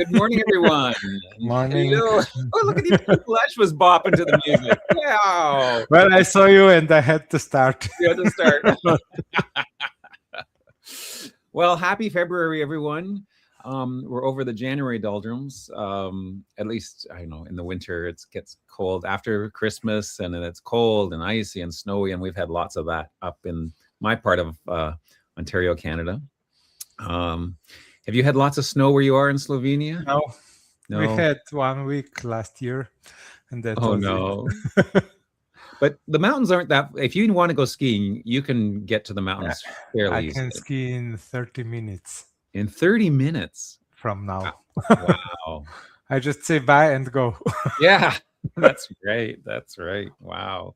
Good morning, everyone. Morning. Hello. Oh, look at you. Aleš was bopping to the music. Wow. Well, I saw you and I had to start. You had to start. Well, happy February, everyone. We're over the January doldrums. At least, I know, in the winter, it gets cold after Christmas, and then it's cold and icy and snowy, and we've had lots of that up in my part of Ontario, Canada. Have you had lots of snow where you are in Slovenia? No. No. We had 1 week last year, and that was no. it. But the mountains aren't that. If you want to go skiing, you can get to the mountains fairly I easily. can ski in 30 minutes. In 30 minutes? From now. Wow. I just say bye and go. Yeah, that's great. That's right. Wow.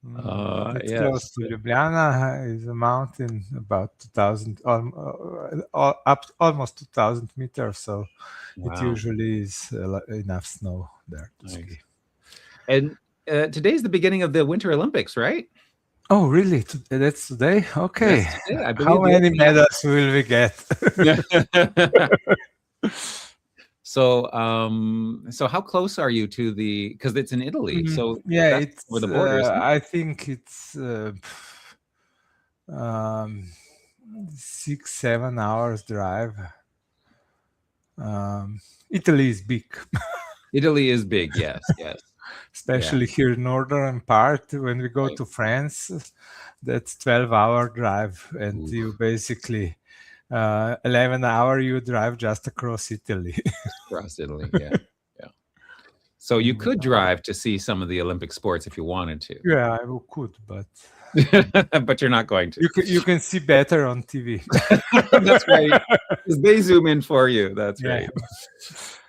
It's yes. close to Ljubljana. Is a mountain about 2,000, up almost 2,000 meters. So it usually is enough snow there to ski. And today's the beginning of the Winter Olympics, right? Oh, really? That's today? Okay. That's today. I believe. How many medals will we get? So, so how close are you to the? Because it's in Italy, so yeah, it's over the borders. I think it's 6-7 hours drive. Italy is big. Italy is big, yes, yes. Especially here in northern part. When we go to France, that's 12-hour drive, and you basically 11 hour you drive just across Italy. Across Italy, yeah. So you could drive to see some of the Olympic sports if you wanted to. Yeah, I could, but but you're not going to. You can see better on TV. That's right. They zoom in for you. That's Yeah. right.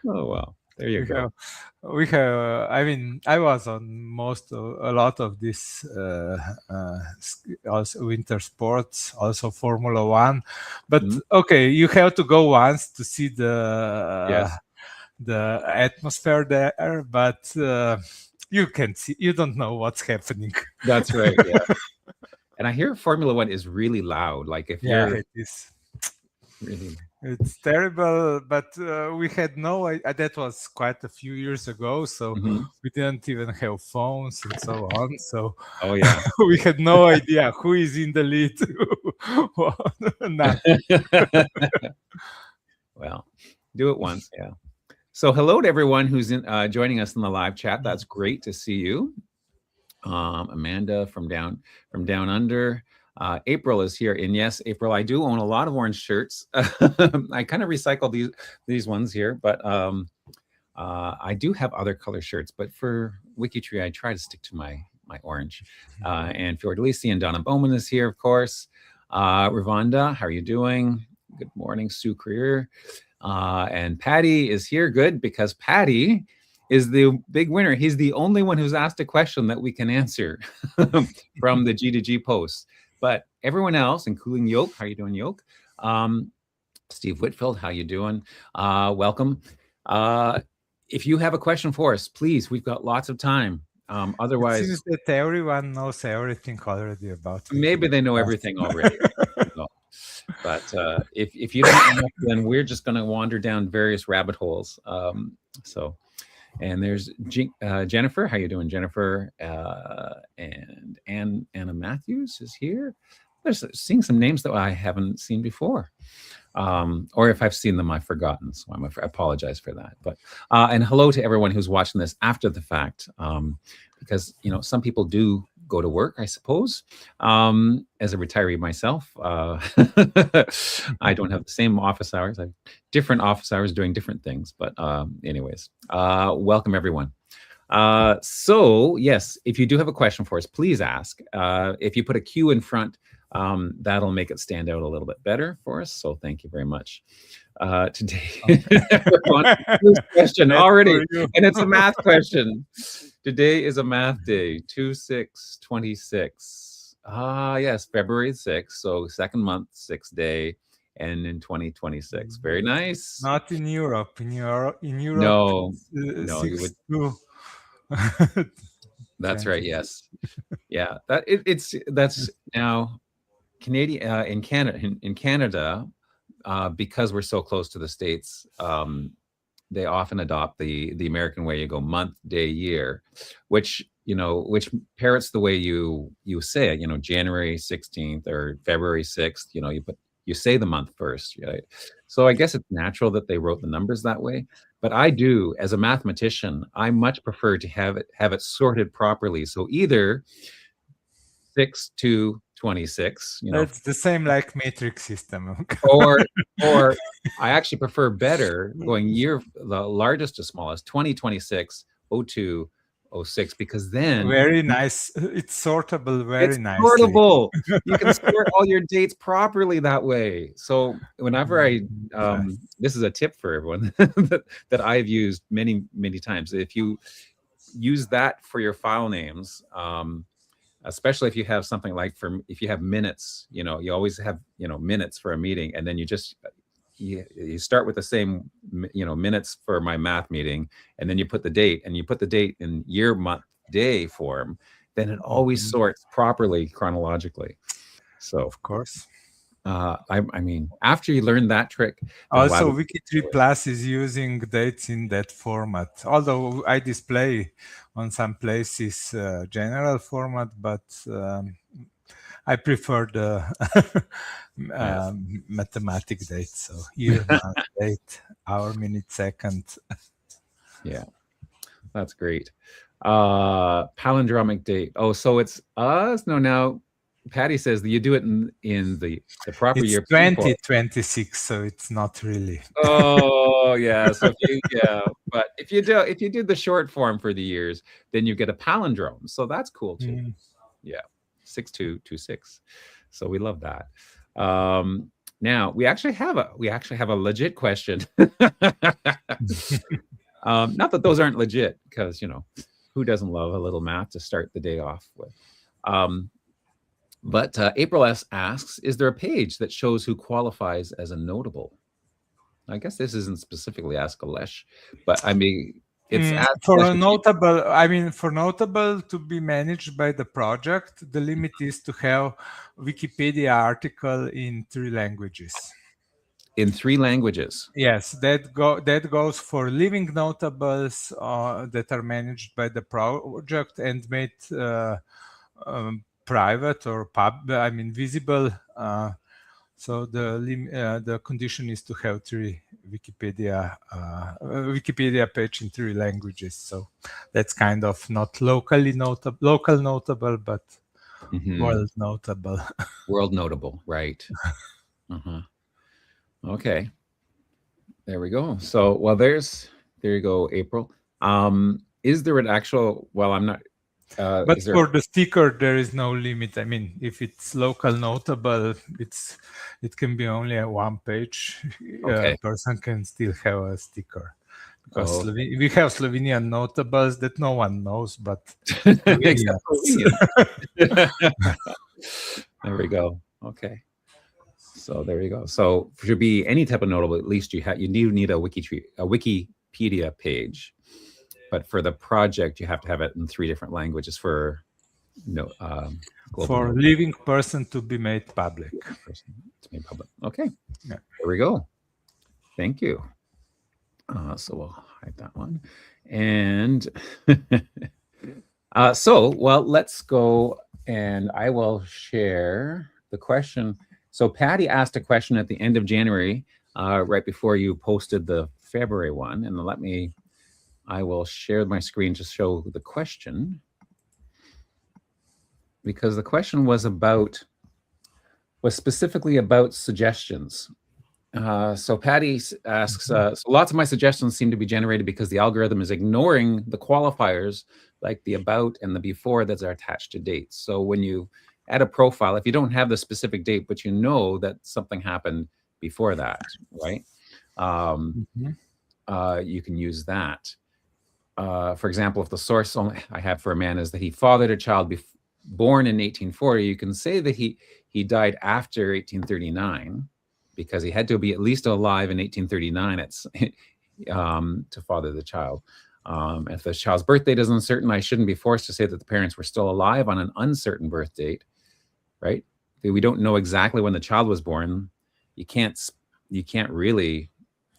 Oh well, there you go. We have. I mean, I was on a lot of this also winter sports, also Formula One. But okay, you have to go once to see the atmosphere there. But you can see. You don't know what's happening. That's right. Yeah. And I hear Formula One is really loud. Like if you're, it is. Really. It's terrible, but we had that was quite a few years ago, so we didn't even have phones and so on. So we had no idea who is in the lead. Well, do it once, yeah. So hello to everyone who's joining us in the live chat. That's great to see you. Amanda from down under. April is here, and yes, April, I do own a lot of orange shirts. I kind of recycle these ones here, but I do have other color shirts. But for WikiTree, I try to stick to my orange. And Fiordalisi and Donna Bowman is here, of course. Ravonda, how are you doing? Good morning, Sue Creer. And Patty is here. Good, because Patty is the big winner. He's the only one who's asked a question that we can answer from the G2G posts. But everyone else, including Yoke, how you doing, Yoke? Steve Whitfield, how you doing? Welcome. If you have a question for us, please, we've got lots of time. Otherwise, it seems that everyone knows everything already about it. Maybe they know everything already. But if you don't know, then we're just going to wander down various rabbit holes. And there's Jennifer. How you doing, Jennifer? And Anna Matthews is here. There's seeing some names that I haven't seen before. Or if I've seen them, I've forgotten. So I apologize for that. But and hello to everyone who's watching this after the fact. Because, some people do go to work, I suppose. As a retiree myself, I don't have the same office hours. I have different office hours doing different things. But anyways, welcome everyone. So yes, if you do have a question for us, please ask. If you put a Q in front, that'll make it stand out a little bit better for us. So thank you very much. Today, first question already, and it's a math question. Today is a math day, 2/6/26. Yes, February 6th. So second month, 6th day, and in 2026. Very nice. Not in Europe. In Europe, no, you would. That's right. Yes. Yeah. That's now Canadian in Canada. Because we're so close to the States, they often adopt the American way. You go month, day, year, which parrots the way you say it. January 16th or February 6th. You say the month first, right? So I guess it's natural that they wrote the numbers that way. But I do, as a mathematician, I much prefer to have it sorted properly. So either 6 to 26, That's the same like matrix system. or I actually prefer better going the largest to smallest, 2026, 02, 06, because then very nice. It's sortable very nicely. Sortable. You can sort all your dates properly that way. So whenever this is a tip for everyone that I've used many, many times. If you use that for your file names, especially if you have something like if you have minutes, you always have, minutes for a meeting, and then you start with the same, minutes for my math meeting, and then you put the date in year, month, day form, then it always sorts properly chronologically. So of course, I mean, after you learn that trick, also WikiTree Plus is using dates in that format. Although I display on some places general format, but I prefer the mathematic date. So year, month, date, hour, minute, second. Yeah, that's great. Palindromic date. Oh, so it's us? No, now Patty says that you do it in the proper year. 2026, so it's not really. Oh yeah. So but if you do the short form for the years, then you get a palindrome. So that's cool too. Yeah, 6226. So we love that. Now we actually have a legit question. Not that those aren't legit, because who doesn't love a little math to start the day off with? But April S asks, is there a page that shows who qualifies as a notable? I guess this isn't specifically asked Aleš, but I mean, it's for a notable. I mean, for notable to be managed by the project, the limit is to have Wikipedia article in 3 languages. In 3 languages. Yes, that goes for living notables that are managed by the project and made private or visible. So the condition is to have 3 Wikipedia page in 3 languages. So that's kind of not local notable, but world notable. World notable, right? Okay, there we go. So, well, there you go, April. Is there an actual? Well, I'm not. But for the sticker, there is no limit. I mean, if it's local notable, it can be only a 1 page. Okay. A person can still have a sticker, because we have Slovenian notables that no one knows, but except Slovenian. There we go. Okay. So there you go. So to be any type of notable, at least you need a Wikipedia page. But for the project, you have to have it in 3 different languages for for living person to be made public. Okay. Yeah. There we go. Thank you. So we'll hide that one. And well, let's go, and I will share the question. So Patty asked a question at the end of January, right before you posted the February one, and I will share my screen to show the question, because the question was specifically about suggestions. So Patty asks, so lots of my suggestions seem to be generated because the algorithm is ignoring the qualifiers like the about and the before that are attached to dates. So when you add a profile, if you don't have the specific date, but you know that something happened before that, right? You can use that. For example, if the source I have for a man is that he fathered a child born in 1840, you can say that he died after 1839 because he had to be at least alive in 1839 to father the child. If the child's birth date is uncertain, I shouldn't be forced to say that the parents were still alive on an uncertain birth date, right? If we don't know exactly when the child was born, you can't really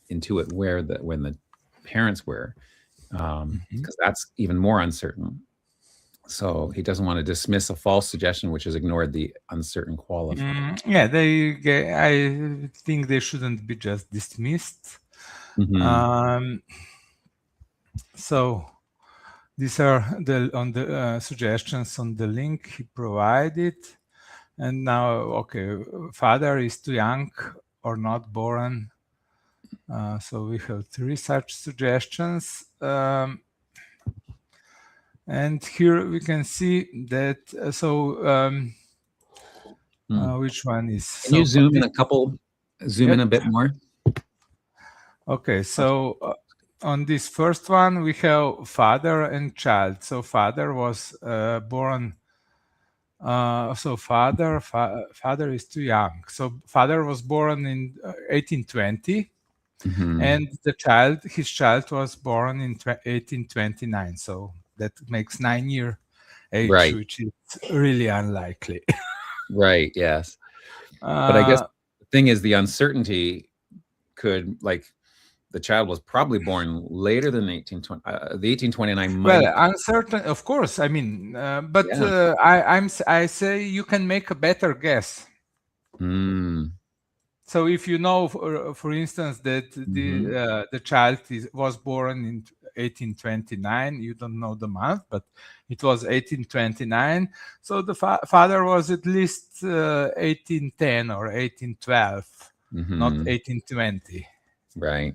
intuit when the parents were, because that's even more uncertain. So he doesn't want to dismiss a false suggestion which has ignored the uncertain qualifier. Yeah, I think they shouldn't be just dismissed. So these are the suggestions on the link he provided. And now, okay, father is too young or not born. So we have 3 such suggestions. And here we can see that, which one is? Can you zoom in a couple, zoom in a bit more? Okay, so on this first one, we have father and child. So father was born, so father is too young. So father was born in 1820, and his child was born in 1829. So that makes 9-year age, Right. which is really unlikely. Right, yes. But I guess the thing is, the uncertainty could, like, the child was probably born later than the 1829 might. Well, uncertain, of course. I mean, but I say you can make a better guess. So if you know, for instance, that the child was born in 1829, you don't know the month, but it was 1829. So the father was at least 1810 or 1812, not 1820. Right.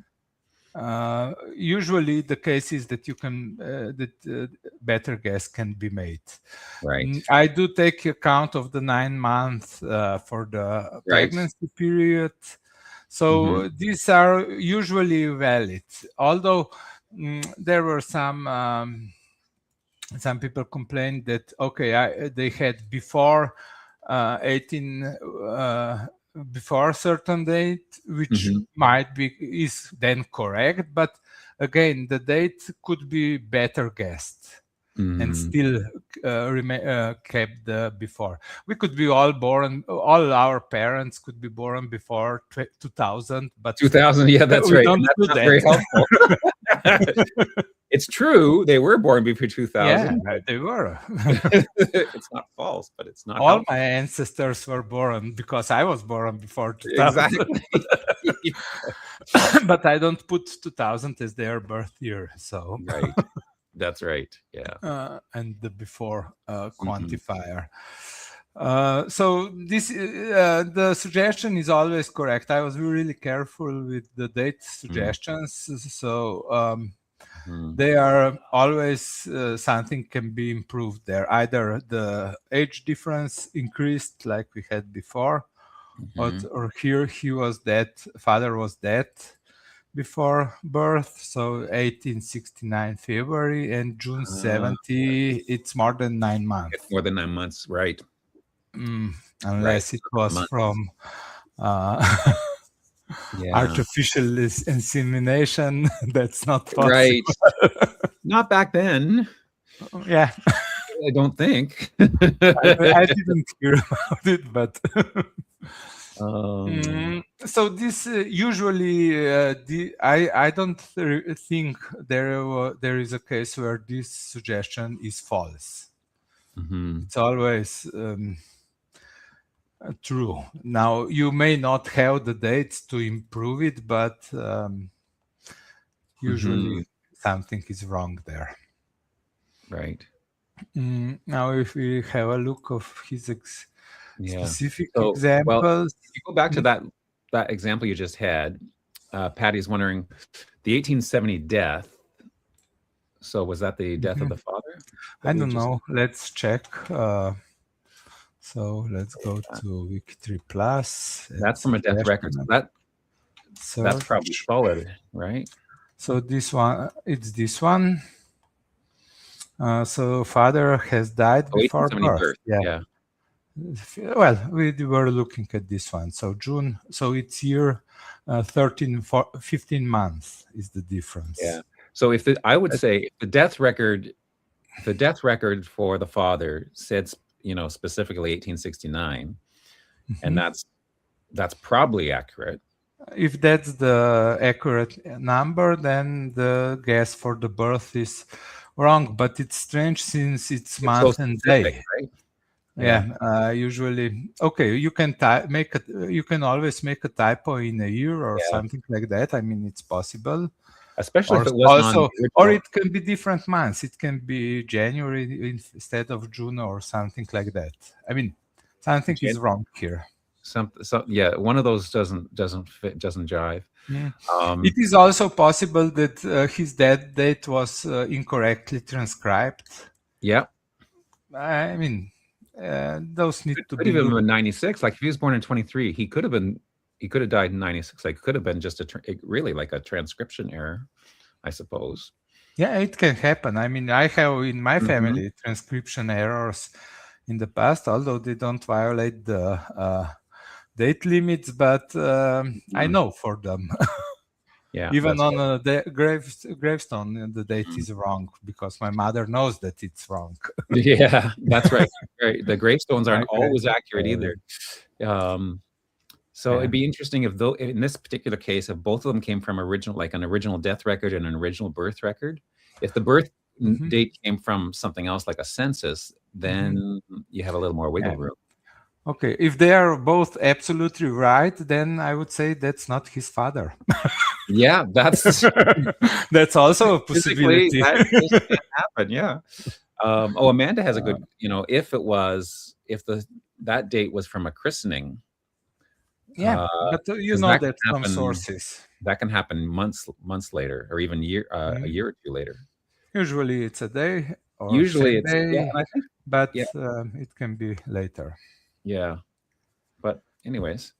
Usually the case is that you can better guess can be made. Right. I do take account of the 9 months for the pregnancy period. So these are usually valid. Although there were some people complained that they had before 18 before a certain date, which is then correct, but again the date could be better guessed and still kept the before. We could be all our parents could be born before 2000, but 2000, yeah, that's right. Don't that's not very helpful. It's true, they were born before 2000. Yeah, they were. It's not false, but it's not all helpful. My ancestors were born because I was born before 2000. Exactly. But I don't put 2000 as their birth year, so right. That's right. Yeah. And the before quantifier. So this the suggestion is always correct. I was really careful with the date suggestions. So they are always something can be improved there. Either the age difference increased like we had before, or here father was dead before birth, so 1869 February, and June 70, it's more than 9 months. It's more than 9 months, right? Unless it was from artificial insemination. That's not possible. Right. Not back then. Yeah. I don't think. I didn't hear about it, but so this usually I don't think there is a case where this suggestion is false. It's always true. Now you may not have the dates to improve it, but usually something is wrong there. Right. Now if we have a look of his specific so, examples. Well, if you go back to that example you just had, Patty's wondering, the 1870 death, so was that the death of the father? I don't know. Let's check. So let's go to WikiTree Plus. That's from a death record. So that's probably solid, right? So this one, it's this one. So father has died before birth. Yeah. Well, we were looking at this one. So June, so it's year 15 months is the difference. Yeah. So I would say the death record for the father said, specifically 1869, and that's probably accurate. If that's the accurate number, then the guess for the birth is wrong. But it's strange since it's month so and specific, day. right? Yeah. Usually, okay. You can You can always make a typo in a year or something like that. I mean, it's possible. Especially Or if it wasn't on the or original. it can be different months. It can be January instead of June or something like that. I mean, something is wrong here. Yeah, one of those doesn't fit, doesn't jive. It is also possible that his death date was incorrectly transcribed. Yeah. I mean, those need to Could be even looked. been 96. Like if he was born in 23, he could have died in 96. Like could have been just really like a transcription error, I suppose. Yeah, it can happen. I mean, I have in my family transcription errors in the past, although they don't violate the date limits, but I know for them. Yeah. Even on the gravestone, the date is wrong because my mother knows that it's wrong. Yeah, that's right. Right. The gravestones aren't My always accurate either. So it'd be interesting if though in this particular case, if both of them came from an original death record and an original birth record, if the birth date came from something else like a census, then you have a little more wiggle room. Okay, if they are both absolutely right, then I would say that's not his father. Yeah, that's also a possibility. That can happen. Yeah. Amanda has a good. If that date was from a christening. Yeah, but that some sources that can happen months later, or even a year or two later. Usually it's a day, or usually it's a day, I think, but it can be later. Yeah, but anyways,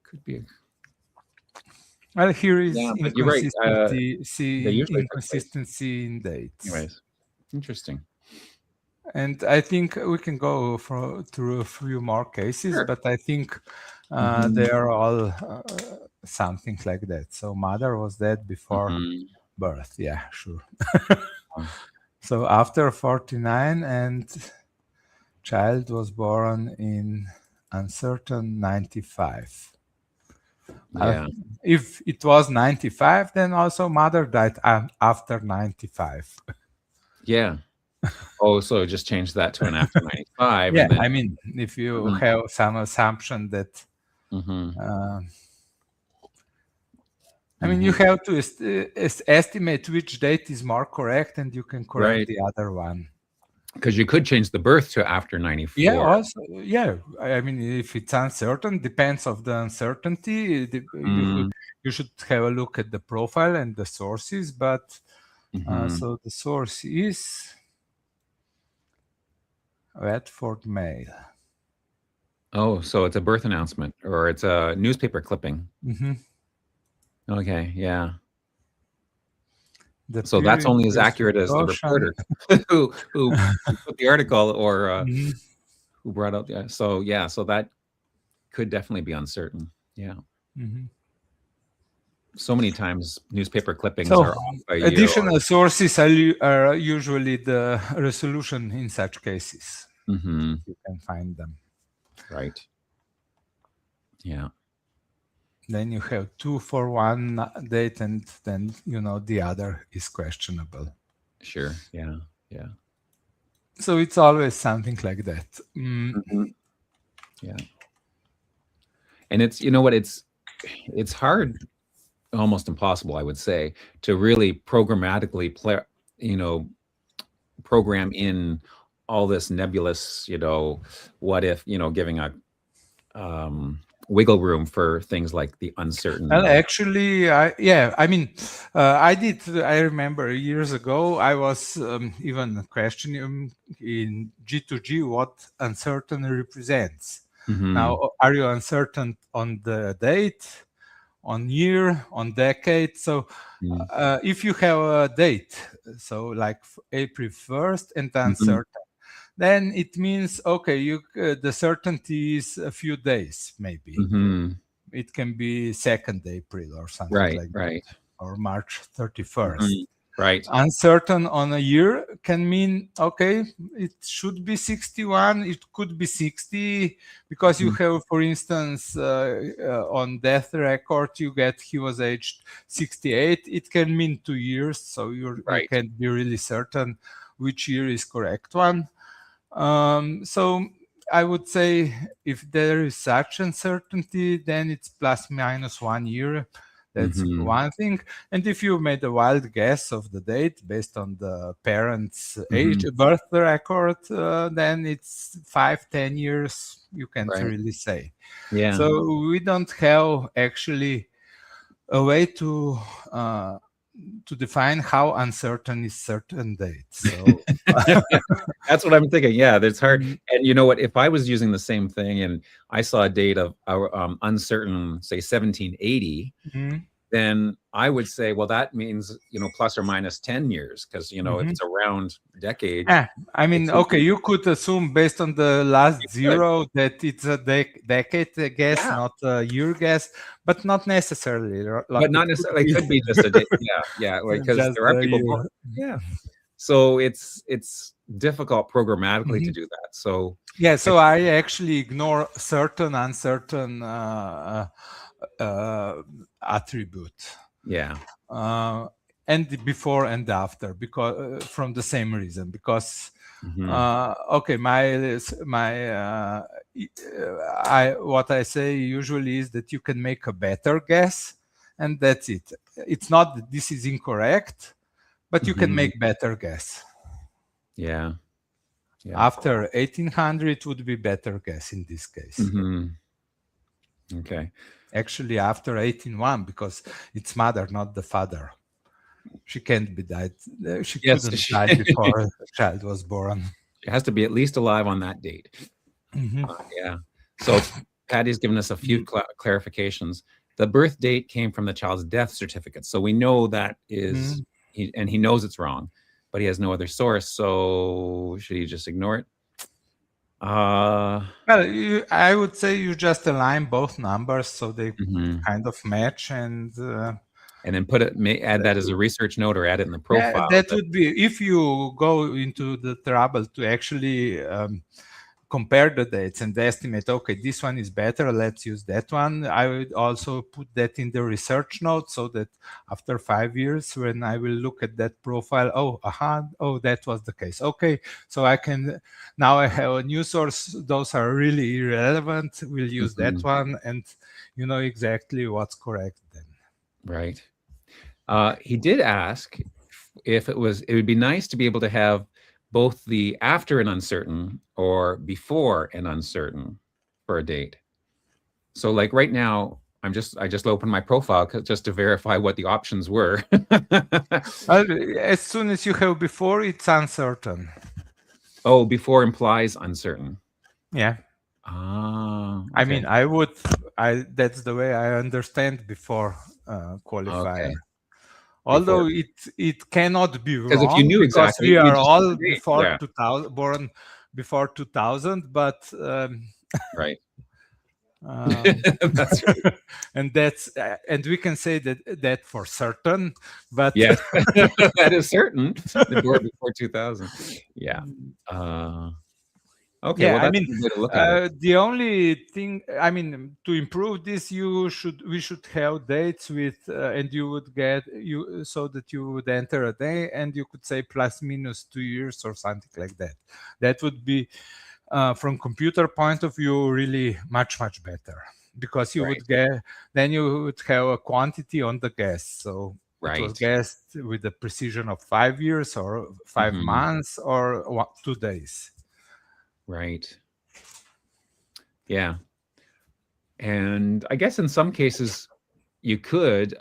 could be. Well, here is inconsistency. Inconsistency in dates. Anyways, interesting. And I think we can go through a few more cases, but I think they are all something like that. So mother was dead before birth. Yeah, sure. So after 49, and child was born in uncertain 95. Yeah. If it was 95, then also mother died after 95. Yeah. Oh, so just change that to an after 95. Yeah, and then, I mean, if you have some assumption that, I mean, you have to estimate which date is more correct, and you can correct the other one. Because you could change the birth to after 94. Yeah, also, yeah. I mean, if it's uncertain, depends of the uncertainty. You should have a look at the profile and the sources, but so the source is Radford Mail. Oh, so it's a birth announcement, or it's a newspaper clipping. Okay, yeah. So that's only as accurate as the reporter who put the article, or who brought out the. So yeah, so that could definitely be uncertain. Yeah. So many times newspaper clippings are off by a year. Additional sources are usually the resolution in such cases. You can find them. Right. Yeah. Then you have 2 for one date, and then the other is questionable. Sure. Yeah. Yeah. So it's always something like that. Yeah. And it's it's hard, almost impossible, I would say, to really programmatically program in all this nebulous, what if, giving a wiggle room for things like the uncertain. Well, actually, I remember years ago, I was even questioning in G2G what uncertain represents. Now, are you uncertain on the date, on year, on decade? So if you have a date, so like April 1st and uncertain, then it means, okay, the certainty is a few days, maybe. It can be 2nd April or something like that, or March 31st. Right. Uncertain on a year can mean, okay, it should be 61, it could be 60, because you have, for instance, on death record, you get he was aged 68. It can mean 2 years, so you can't be really certain which year is correct one. So I would say if there is such uncertainty, then it's plus minus 1 year. That's one thing. And if you made a wild guess of the date based on the parents' age, birth record, then it's 5-10 years. You can't really say. Yeah. So we don't have actually a way to define how uncertain is certain dates. So that's what I'm thinking. Yeah, that's hard. And you know what? If I was using the same thing and I saw a date of uncertain, say 1780, then I would say, well, that means, plus or minus 10 years, because, if it's a round decade. Yeah, I mean, okay, you could assume based on the last zero that it's a decade guess, not a year guess, but not necessarily. But not necessarily. It could be just a day. Yeah, because there are people. Yeah. So it's difficult programmatically to do that. So yeah, so I actually ignore certain uncertain attribute. Yeah. And before and after, because from the same reason, because okay, what I say usually is that you can make a better guess, and that's it. It's not that this is incorrect, but you can make better guess. Yeah. After 1800, it would be better guess in this case. Okay. Actually, after 1801, because it's mother, not the father. She can't be died. She couldn't die before the child was born. She has to be at least alive on that date. Yeah. So Patty's given us a few clarifications. The birth date came from the child's death certificate. So we know that is, and he knows it's wrong, but he has no other source. So should he just ignore it? Well, I would say you just align both numbers so they kind of match, and then add that as a research note or add it in the profile. Yeah, that would be, if you go into the trouble to actually compare the dates and estimate, okay, this one is better, let's use that one. I would also put that in the research note so that after 5 years, when I will look at that profile, oh, that was the case. Okay, so now I have a new source. Those are really irrelevant. We'll use that one, and you know exactly what's correct then. Right. He did ask if it would be nice to be able to have both the after an uncertain or before an uncertain for a date. So like right now, I just opened my profile just to verify what the options were. As soon as you have before, it's uncertain. Oh, before implies uncertain. Yeah. Okay. I mean, that's the way I understand before qualifier. Okay. Although it cannot be wrong, because if you knew exactly, we are all before 2000, born before 2000, but right. That's right. and we can say that for certain, but yes, that is certain. The born before 2000. Yeah. Okay. Yeah, well, I mean, the only thing, I mean, to improve this, we should have dates with, and you would get so that you would enter a day, and you could say plus minus 2 years or something like that. That would be, from computer point of view, really much better, because you would then you would have a quantity on the guess. So it was guessed with the precision of 5 years or 5 months or 2 days. Right. Yeah. And I guess in some cases you could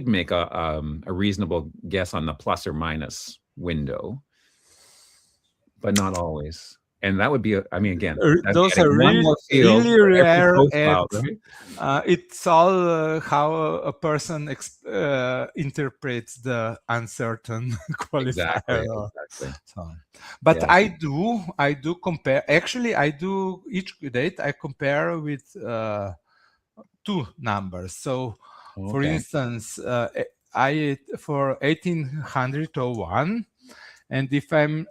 make a reasonable guess on the plus or minus window, but not always. And that would be, I mean, again, those are really rare. It's all how a person interprets the uncertain qualifier. Exactly. So, but yeah. I do compare. Actually, I do each date I compare with 2 numbers. So, for instance, I for 1801. And if I'm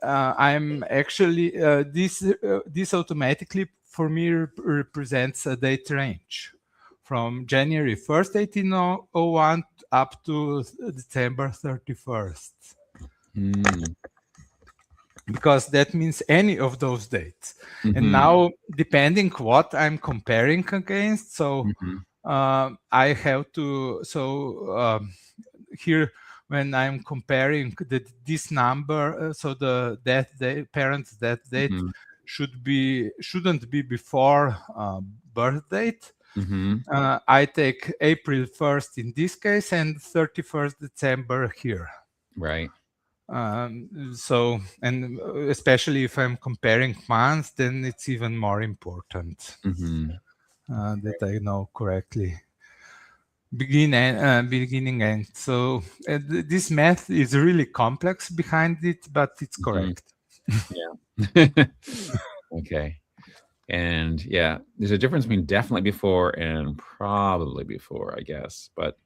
actually this automatically for me represents a date range from January 1st, 1801 up to December 31st. Because that means any of those dates. And now, depending what I'm comparing against, so I have to, here, when I'm comparing this number, so the death date, parent's death date shouldn't be before birth date. I take April 1st in this case and 31st December here. Right. So, and especially if I'm comparing months, then it's even more important that I know correctly beginning end. So this math is really complex behind it, but it's correct. Yeah. Okay. And yeah, there's a difference between definitely before and probably before, I guess. But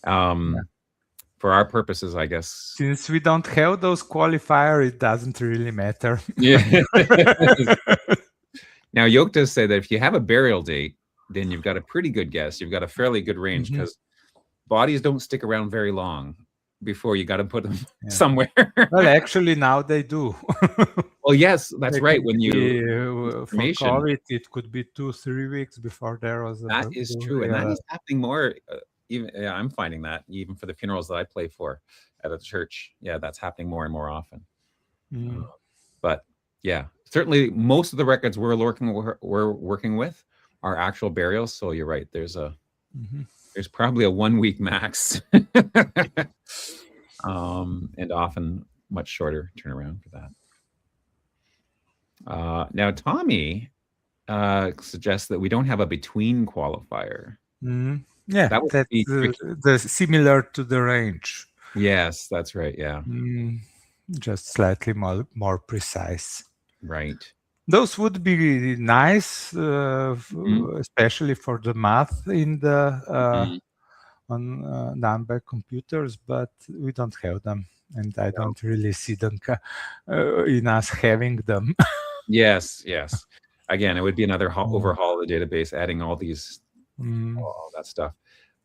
for our purposes, I guess. Since we don't have those qualifiers, it doesn't really matter. Yeah. Now, Yoke does say that if you have a burial date, then you've got a pretty good guess. You've got a fairly good range because bodies don't stick around very long before you got to put them somewhere. Well, actually, now they do. Well, yes, that's right. When you for COVID, it could be 2-3 weeks before there was. That is true, and that is happening more. Even I'm finding that even for the funerals that I play for at a church, that's happening more and more often. But yeah, certainly most of the records we're working with are actual burials. So you're right. There's probably a 1 week max, and often much shorter turnaround for that. Now, Tommy suggests that we don't have a between qualifier. Yeah, that's similar to the range. Yes, that's right. Yeah. Just slightly more precise. Right. Those would be nice, especially for the math in the done by computers, but we don't have them, and I don't really see them in us having them. Yes. Again, it would be another overhaul of the database, adding all these, all that stuff.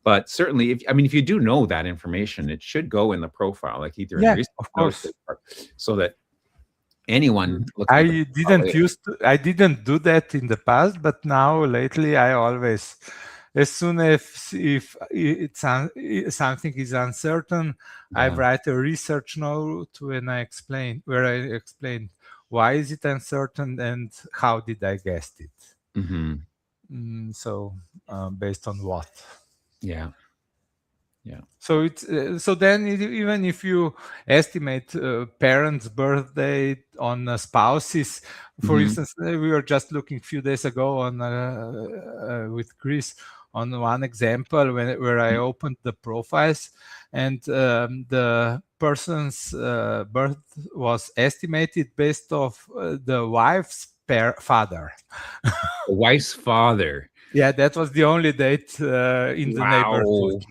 But certainly, if you do know that information, it should go in the profile, like either in research, of course, so that anyone. I didn't do that in the past, but now lately I always, as soon as if something is uncertain, I write a research note where I explain why is it uncertain and how did I guess it. So based on what? Yeah. So it's so then even if you estimate parents' birthday on spouses, for instance, we were just looking a few days ago on with Chris on one example where I opened the profiles, and the person's birth was estimated based off the wife's father. The wife's father. Yeah, that was the only date in the neighborhood.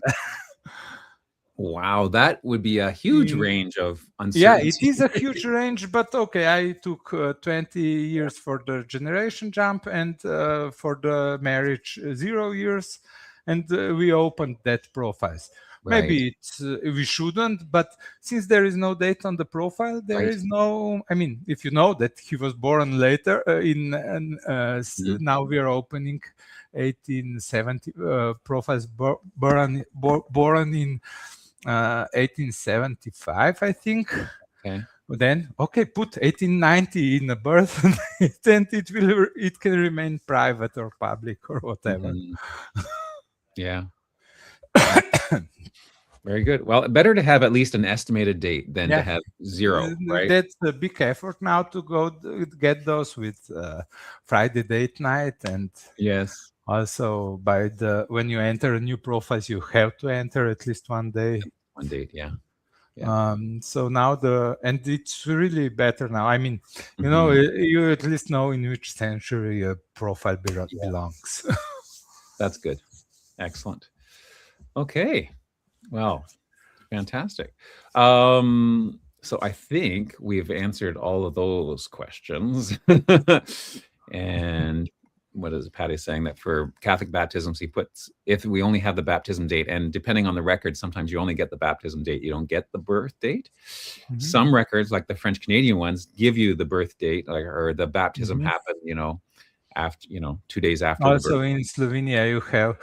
Wow, that would be a huge range of uncertainty. Yeah, it is a huge range, but okay, I took 20 years for the generation jump and for the marriage 0 years, and we opened that profiles. Right. Maybe we shouldn't, but since there is no date on the profile, there is no, if you know that he was born later now we are opening 1870 profiles born in 1875, I think. Okay. Then put 1890 in a birth, and it can remain private or public or whatever. Yeah. Very good. Well, better to have at least an estimated date than to have zero, right? That's a big effort now to go get those with Friday date night, and also when you enter a new profile, you have to enter at least one day. One date, yeah. So now and it's really better now. You at least know in which century a profile belongs. That's good. Excellent. Okay. Well, fantastic. So I think we've answered all of those questions. And what is Patty saying? That for Catholic baptisms, he puts, if we only have the baptism date, and depending on the record, sometimes you only get the baptism date, you don't get the birth date. Some records, like the French Canadian ones, give you the birth date, like, or the baptism happened, after, 2 days after the birth. Also in Slovenia, you have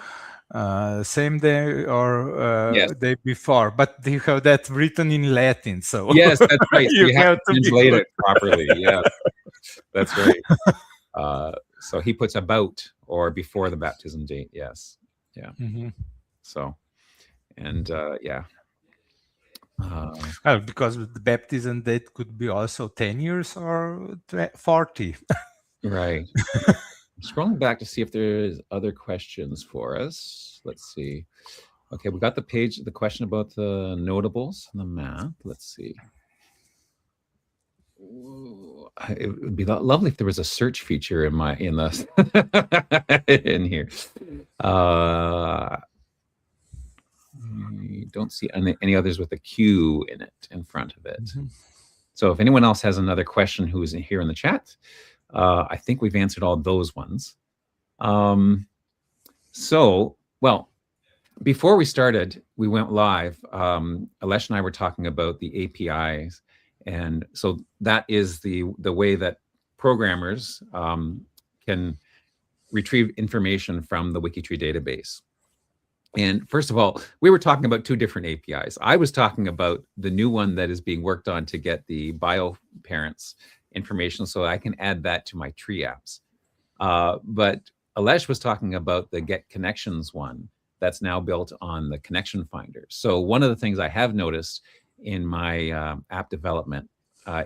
same day or day before, but you have that written in Latin. So yes, that's right. So you have to translate it properly. Yeah, that's right. So he puts about or before the baptism date. Yes. Yeah. So, and yeah. Well, because the baptism date could be also 10 years or 40. Right. Scrolling back to see if there's other questions for us. Let's see. Okay, we got the question about the notables and the math. Let's see. It would be lovely if there was a search feature in here. Don't see any others with a Q in it, in front of it. So if anyone else has another question who is here in the chat, I think we've answered all those ones. So, well, before we started, we went live. Aleš and I were talking about the APIs, and so that is the way that programmers can retrieve information from the WikiTree database. And first of all, we were talking about two different APIs. I was talking about the new one that is being worked on to get the bio parents information, so I can add that to my tree apps. But Aleš was talking about the get connections one that's now built on the connection finder. So one of the things I have noticed in my app development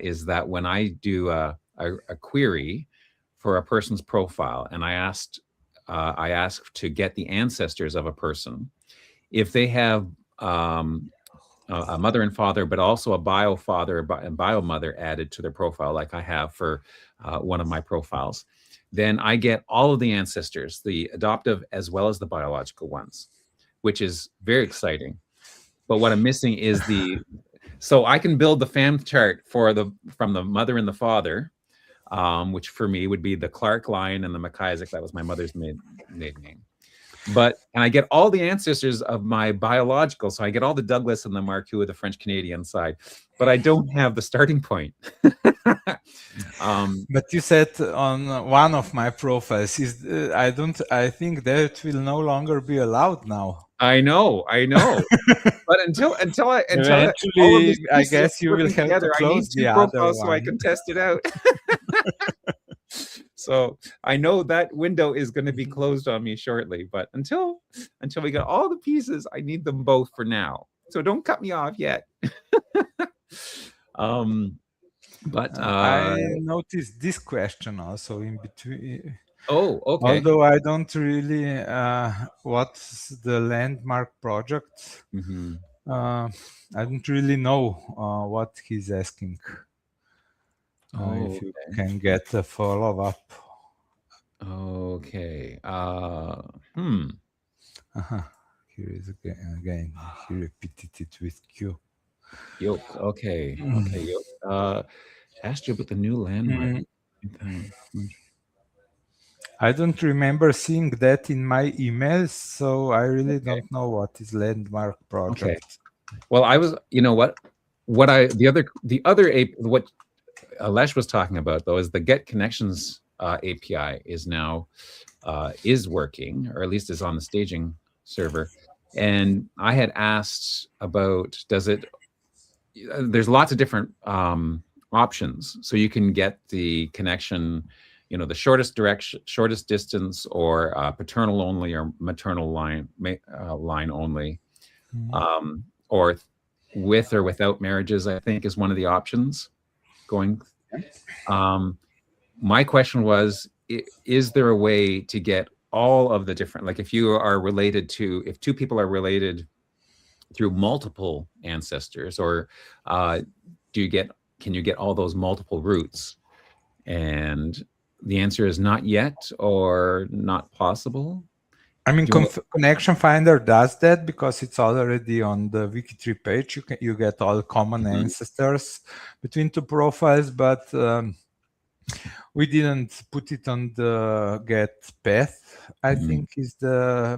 is that when I do a query for a person's profile, and I asked to get the ancestors of a person, if they have a mother and father, but also a bio father and bio mother added to their profile, like I have for one of my profiles, then I get all of the ancestors, the adoptive as well as the biological ones, which is very exciting. But what I'm missing is so I can build the fam chart from the mother and the father, which for me would be the Clarke line and the McIsaac. That was my mother's maiden name. And I get all the ancestors of my biological. So I get all the Douglas and the Marcoux of the French Canadian side, but I don't have the starting point. But you said on one of my profiles I think that will no longer be allowed now. I know. But until eventually, I guess you will have to close the other one so I can test it out. So I know that window is going to be closed on me shortly, but until we got all the pieces, I need them both for now. So don't cut me off yet. But I noticed this question also in between. Oh, okay. Although I don't really what's the landmark project. I don't really know what he's asking. If you can get a follow-up. Okay. Here is again. He repeated it with Q. Yoke. Okay. Okay. Yoke. Asked you about the new landmark. I don't remember seeing that in my emails, so I really don't know what is landmark project. Okay. Well, I was, what Aleš was talking about though is the get connections API is now is working, or at least is on the staging server. And I had asked about there's lots of different options. So you can get the connection, the shortest distance, or paternal only or maternal line only, or with or without marriages, I think is one of the options going. My question was, is there a way to get all of the different, like if two people are related through multiple ancestors, or can you get all those multiple roots? And the answer is not yet, or not possible. I mean, Connection Finder does that because it's already on the WikiTree page. You get all common ancestors between two profiles, but we didn't put it on the get path. I think is the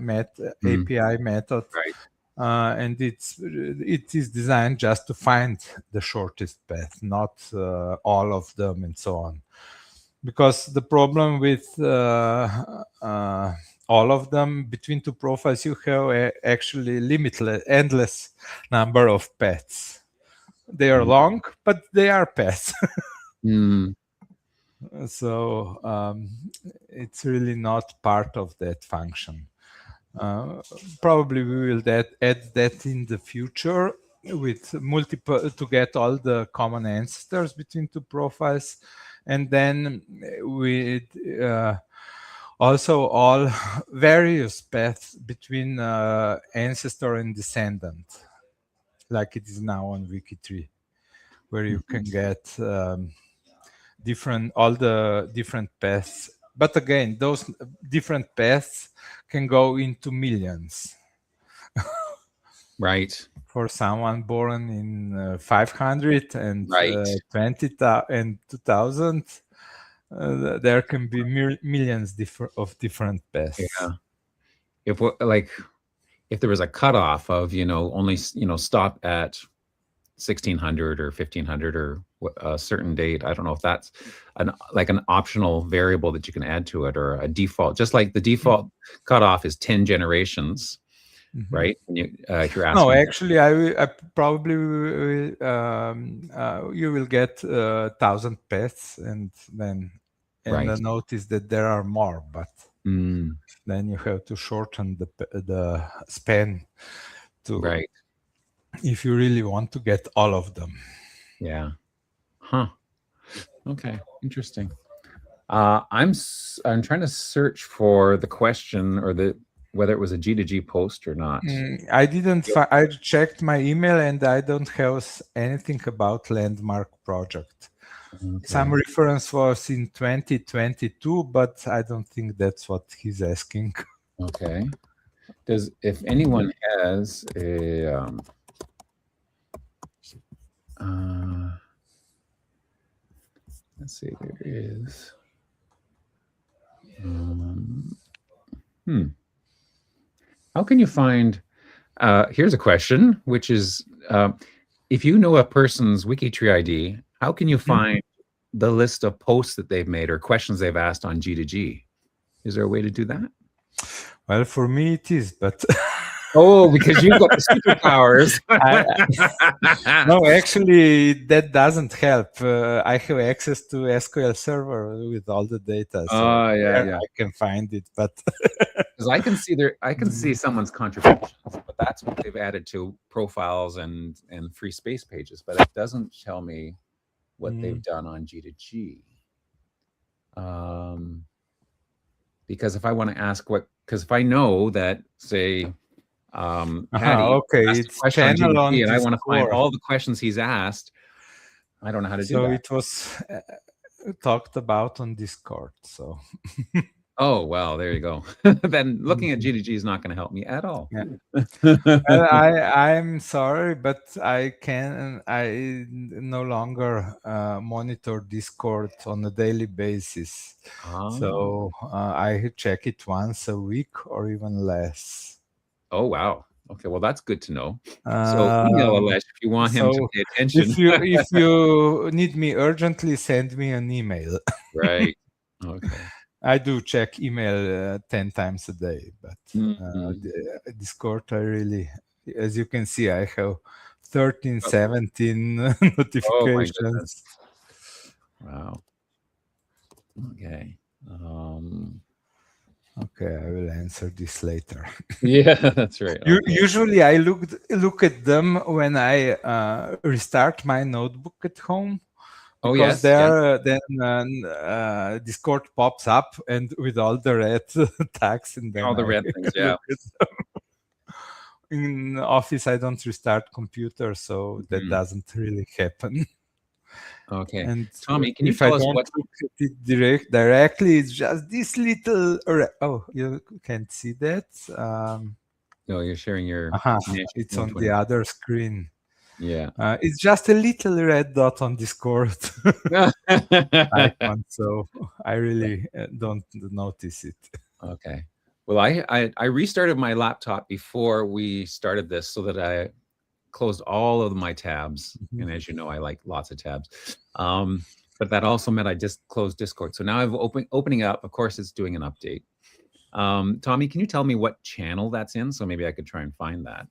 API method, right. And it is designed just to find the shortest path, not all of them and so on. Because the problem with all of them between two profiles, you have actually limitless, endless number of paths. They are long, but they are paths. So it's really not part of that function. Probably we will add that in the future with multiple to get all the common ancestors between two profiles, and then with also all various paths between ancestor and descendant, like it is now on WikiTree, where you can get all the different paths. But again, those different paths can go into millions. Right. For someone born in 500 and 20 and 2000, there can be millions of different paths. Yeah. If there was a cutoff of only stop at 1600 or 1500 or a certain date, I don't know if that's an optional variable that you can add to it, or a default, just like the default cutoff is 10 generations. Right? If you're asking. No, actually, I probably you will get 1,000 paths, and then notice that there are more, but then you have to shorten the span to if you really want to get all of them. Yeah. Huh. Okay. Interesting. I'm trying to search for the question or whether it was a G2G post or not. I didn't. I checked my email and I don't have anything about Landmark project. Okay. Some reference was in 2022, but I don't think that's what he's asking. Okay. If anyone has a let's see, there is how can you find here's a question, which is if you know a person's WikiTree ID, how can you find the list of posts that they've made or questions they've asked on G2G? Is there a way to do that? Well, for me it is, but oh, because you've got the superpowers. No, actually, that doesn't help. I have access to SQL Server with all the data, so I can find it. But because I can see someone's contributions, but that's what they've added to profiles and free space pages. But it doesn't tell me what they've done on G2G. Because if I want to ask because if I know that, say, Patty it's channel on and I want to find all the questions he's asked, I don't know how to do that. So it was talked about on Discord. So oh well, there you go. Then looking at G2G is not going to help me at all. Yeah. Well, I'm sorry, but I no longer monitor Discord on a daily basis. So I check it once a week or even less. Oh wow. Okay, well that's good to know. So email Aleš if you want him to pay attention. If you need me urgently, send me an email. Right. Okay. I do check email 10 times a day, but Discord, I really, as you can see, I have 13, 17 notifications. Oh, wow. Okay. Okay, I will answer this later. Yeah, that's right. Okay. Usually I look at them when I restart my notebook at home. Because then Discord pops up and with all the red tags and then all the red things, yeah. In Office, I don't restart computer, so that doesn't really happen. Okay. And Tommy, can you if I tell us don't what? look at it directly, it's just this little. Oh, you can't see that. No, you're sharing your. It's on the other screen. Yeah. It's just a little red dot on Discord icon, so I really don't notice it. Okay. Well, I restarted my laptop before we started this so that I closed all of my tabs. And as you know, I like lots of tabs. But that also meant I just closed Discord. So now I've opening up. Of course, it's doing an update. Tommy, can you tell me what channel that's in? So maybe I could try and find that.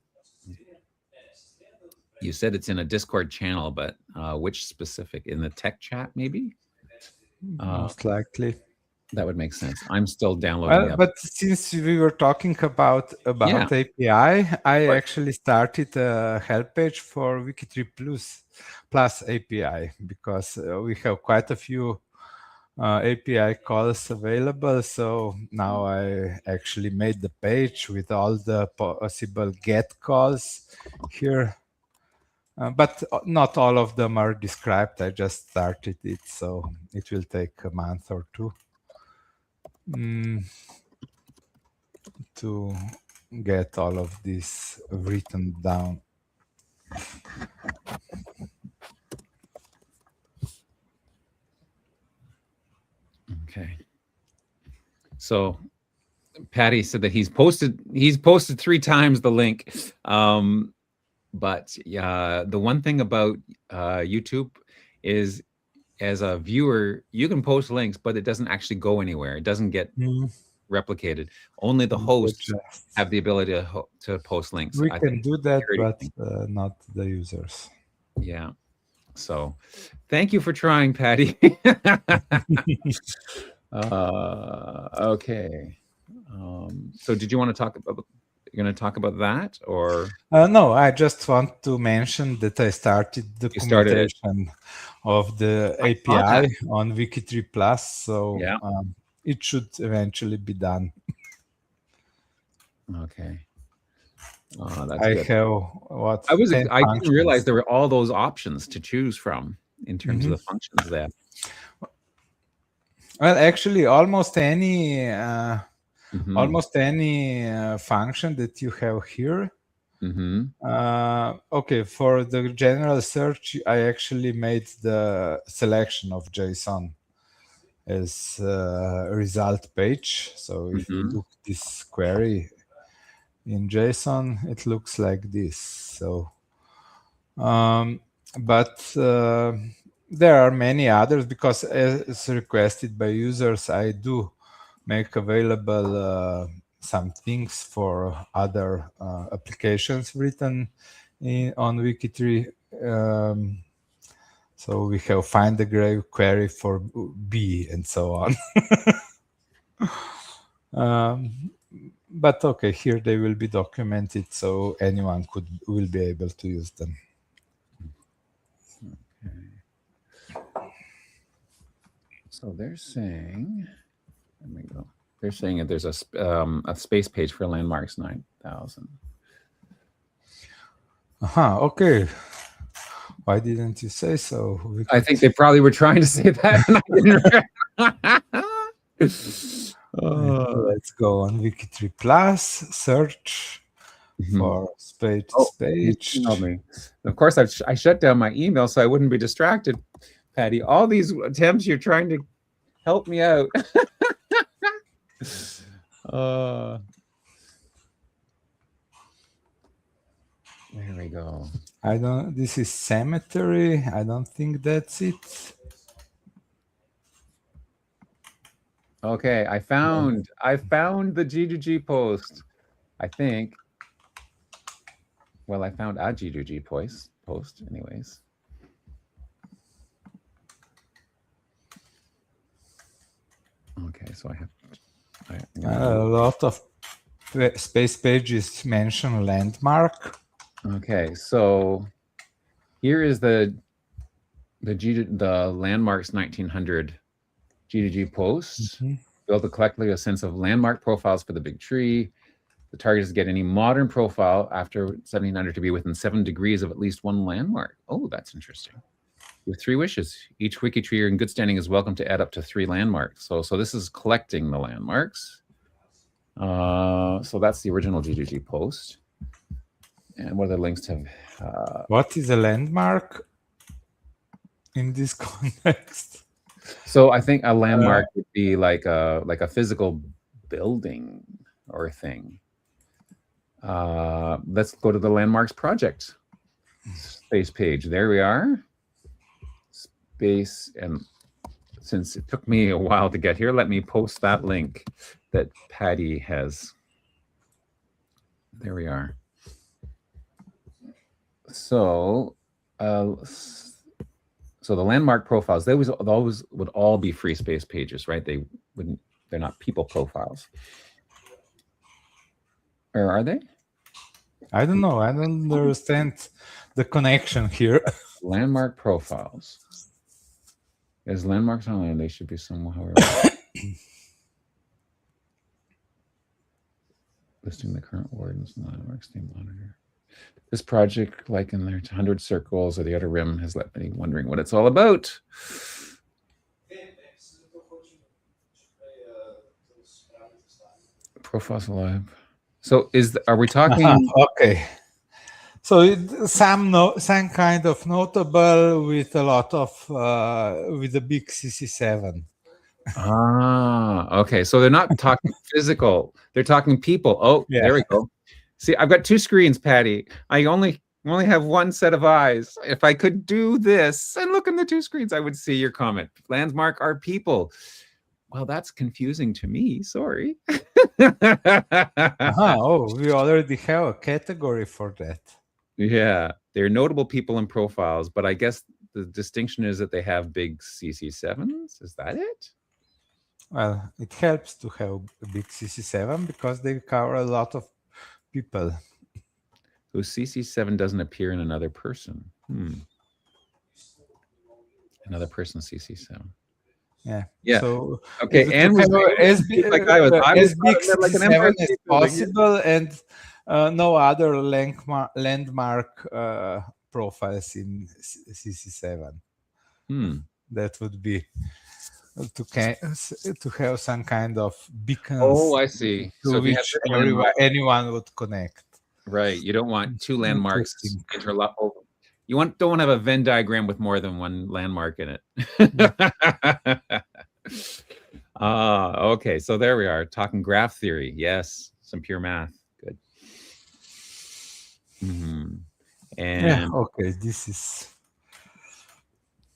You said it's in a Discord channel, but which specific? In the tech chat, maybe? Most likely. That would make sense. I'm still downloading But since we were talking about API, I actually started a help page for WikiTree Plus API because we have quite a few API calls available. So now I actually made the page with all the possible GET calls here. But not all of them are described. I just started it, so it will take a month or two to get all of this written down. Okay. So Patty said that he's posted 3 times the link. But the one thing about YouTube is, as a viewer, you can post links, but it doesn't actually go anywhere. It doesn't get replicated. Only the hosts have the ability to post links. We can do that, but not the users. Yeah. So thank you for trying, Patty. Okay. So did you want to talk about, you're going to talk about that, or? No, I just want to mention that I started documentation of the API on WikiTree Plus, so it should eventually be done. Okay. That's I good. have what? I didn't realize there were all those options to choose from in terms of the functions there. Well, actually, almost any function that you have here. Okay, for the general search, I actually made the selection of JSON as a result page. So if you look this query in JSON, it looks like this. So, but there are many others, because as requested by users, I do make available some things for other applications written on WikiTree. So we have find the grave query for B and so on. But okay, here they will be documented, so anyone will be able to use them. Okay. So they're saying, let me go. They're saying that there's a space page for landmarks 9000. Okay. Why didn't you say so? I think they probably were trying to say that, and I didn't. Let's go on WikiTree Plus, search for space. Of course, I shut down my email so I wouldn't be distracted, Patty. All these attempts, you're trying to help me out. There we go. This is cemetery. I don't think that's it. Okay, I found the G2G post, I think. Well, I found a G2G post anyways. Okay, so I have a lot of space pages mention landmark. Okay, so here is the landmarks 1900 G2G posts. Build collectively a sense of landmark profiles for the big tree. The target is to get any modern profile after 1700 to be within 7 degrees of at least one landmark. Oh, that's interesting. You have 3 wishes. Each WikiTree in good standing is welcome to add up to 3 landmarks. So this is collecting the landmarks. So that's the original GGG post. And what other links have? What is a landmark in this context? So I think a landmark would be like a physical building or thing. Let's go to the landmarks project space page. There we are. Space, and since it took me a while to get here, let me post that link that Patty has. There we are. So, so the landmark profiles, those would all be free space pages, right? They're not people profiles. Or are they? I don't know. I don't understand the connection here. Landmark profiles. As landmarks online, they should be somewhere. Listing the current wardens and landmarks name monitor. This project, like in their 100 circles or the outer rim, has left me wondering what it's all about. Profiles alive. So are we talking? Okay. So some kind of notable with a lot of with a big CC7. Okay. So they're not talking physical; they're talking people. Oh, yeah. There we go. See, I've got 2 screens, Patty. I only have one set of eyes. If I could do this and look in the 2 screens, I would see your comment. Landmark are people. Well, that's confusing to me. Sorry. Oh, we already have a category for that. Yeah, they're notable people and profiles, but I guess the distinction is that they have big CC7s. Is that it? Well, it helps to have a big CC7 because they cover a lot of people. Whose CC7 doesn't appear in another person. Another person's CC7. Yeah. Yeah. So okay, and as big CC7 as possible, and no other landmark profiles in CC7. That would be to have some kind of beacons. Oh, I see. To which anyone would connect. Right. You don't want 2 landmarks interlock. You don't want to have a Venn diagram with more than one landmark in it. Okay. So there we are, talking graph theory. Yes, some pure math. Good. And yeah, okay, this is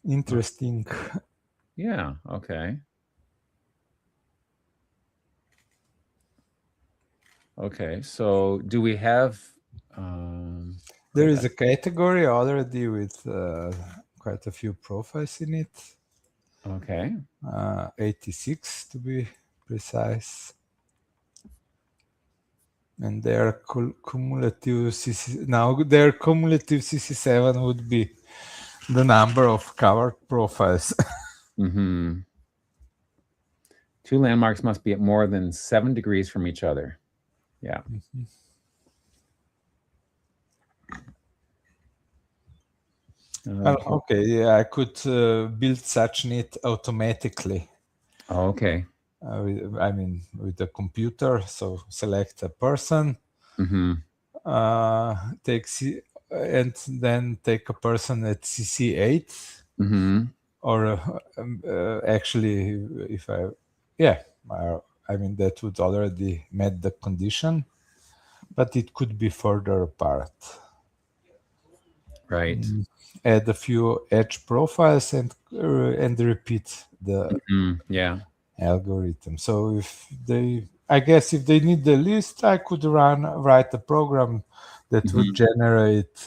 interesting. Yeah. Okay. Okay. So do we have? There is a category already with quite a few profiles in it. Okay. 86 to be precise. And their cumulative CC, now their cumulative CC7 would be the number of covered profiles. 2 landmarks must be at more than 7 degrees from each other. Yeah. Okay, yeah, I could build such net automatically. Okay. I mean, with the computer. So select a person, and then take a person at CC8. Or actually, if I mean, that would already met the condition, but it could be further apart. Right. Add a few edge profiles and repeat the algorithm. So I guess if they need the list, I could write a program that would generate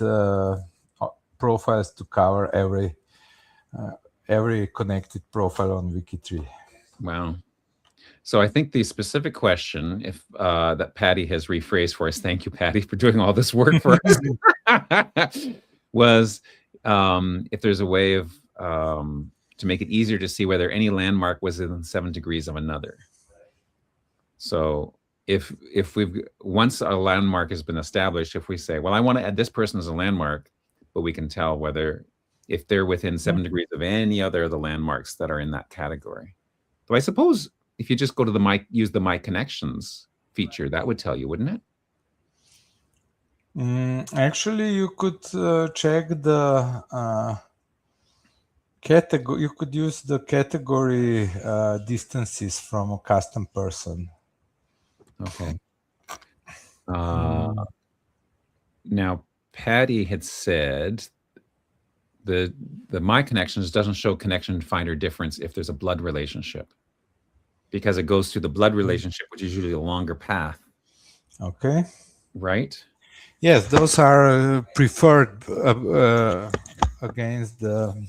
profiles to cover every connected profile on WikiTree. Wow. So I think the specific question, if that Patty has rephrased for us, thank you, Patty, for doing all this work for us, was if there's a way of to make it easier to see whether any landmark was in 7 degrees of another. So if once a landmark has been established, if we say, well, I want to add this person as a landmark, but we can tell whether if they're within 7 degrees of any other of the landmarks that are in that category. So I suppose if you just go to the use the My Connections feature, that would tell you, wouldn't it? Actually, you could check the category. You could use the category distances from a custom person. Okay. Now, Patty had said the My Connections doesn't show connection finder difference if there's a blood relationship, because it goes through the blood relationship, which is usually a longer path. Okay. Right? Yes, those are preferred against the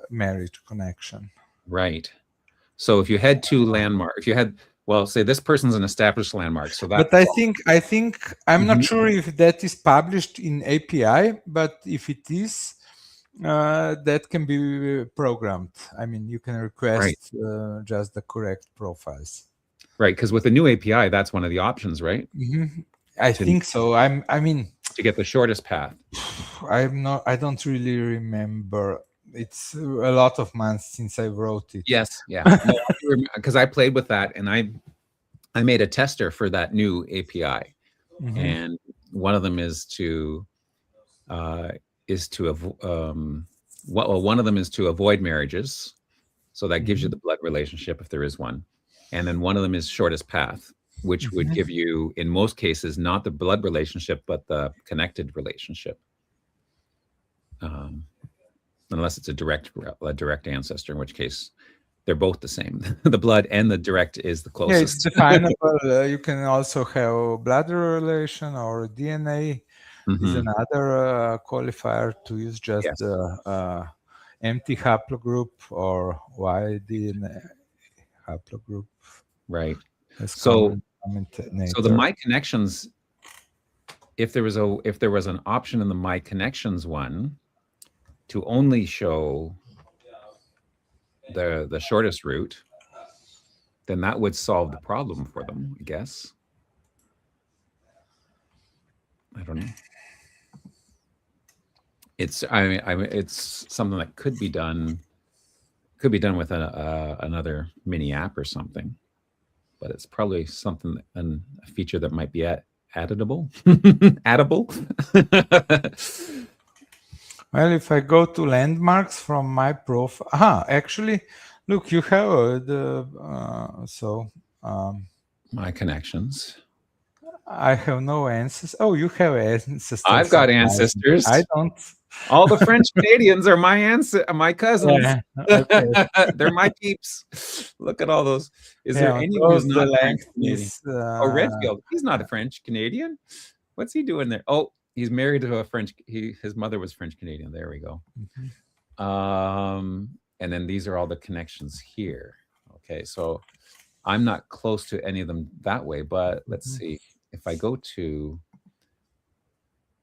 marriage connection. Right. So if you had two landmarks, if you had, well, say this person's an established landmark, so that. But I think I'm not sure if that is published in API, but if it is, that can be programmed. I mean, you can request just the correct profiles. Right, because with the new API, that's one of the options, right? I think so. I mean, to get the shortest path. I don't really remember. It's a lot of months since I wrote it. Yes, yeah. Because I played with that, and I made a tester for that new API, and one of them is to one of them is to avoid marriages, so that gives you the blood relationship if there is one, and then one of them is shortest path, which would give you, in most cases, not the blood relationship but the connected relationship, unless it's a direct ancestor, in which case they're both the same. The blood and the direct is the closest. Yeah, it's definable. You can also have blood relation, or DNA is another qualifier to use just the empty haplogroup or Y DNA haplogroup. Right. So the My Connections, if there was an option in the My Connections one to only show the shortest route, then that would solve the problem for them, I guess. I don't know. It's it's something that could be done with another mini app or something, but it's probably something, a feature that might be addable. Well, if I go to landmarks from my profile, actually, look, you have My Connections. I have no ancestors. Oh, you have ancestors. I've got ancestors. I don't. All the French Canadians are my cousins. Yeah, okay. They're my peeps. Look at all those. Is there anyone who's not French Canadian? Redfield. He's not a French Canadian. What's he doing there? Oh, he's married to a French. His mother was French Canadian. There we go. And then these are all the connections here. Okay, so I'm not close to any of them that way, but let's see. If I go to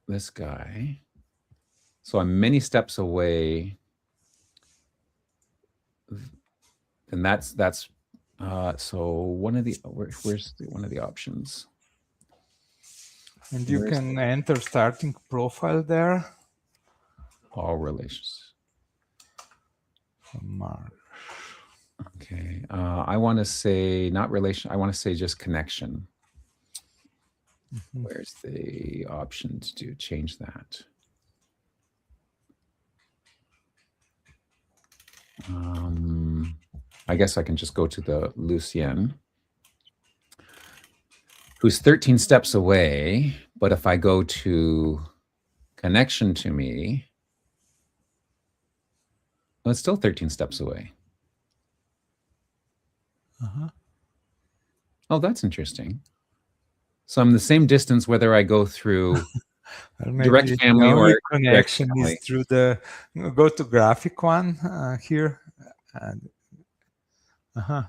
this guy, so I'm many steps away, and that's so one of the where's one of the options. And you can enter starting profile there. All relations. Mark. Okay, I want to say not relation. I want to say just connection. Where's the option to change that? I guess I can just go to the Lucien, who's 13 steps away. But if I go to connection to me, well, it's still 13 steps away. Oh, that's interesting. So I'm the same distance whether I go through direct family or connection is through the go to graphic one here. And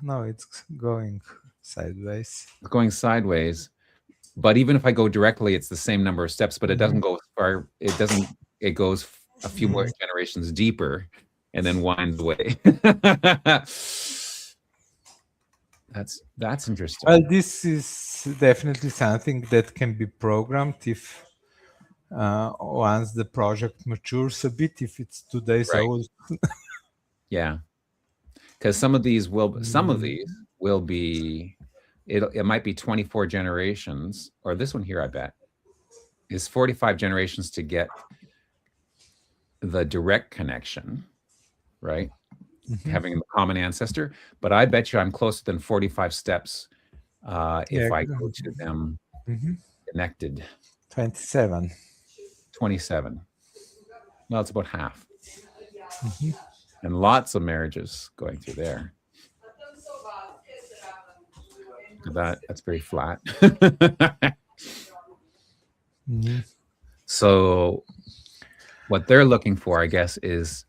no, it's going sideways. It's going sideways. But even if I go directly, it's the same number of steps, but it doesn't go as far. It doesn't. It goes a few more generations deeper and then winds away. That's interesting. Well, this is definitely something that can be programmed if once the project matures a bit, if it's 2 days old. Yeah, because some of these will be, it might be 24 generations, or this one here, I bet, is 45 generations to get the direct connection, right? Having a common ancestor. But I bet you I'm closer than 45 steps if I go to them connected. 27. 27. Well, it's about half. And lots of marriages going through there. Look at that. That's very flat. So what they're looking for, I guess, is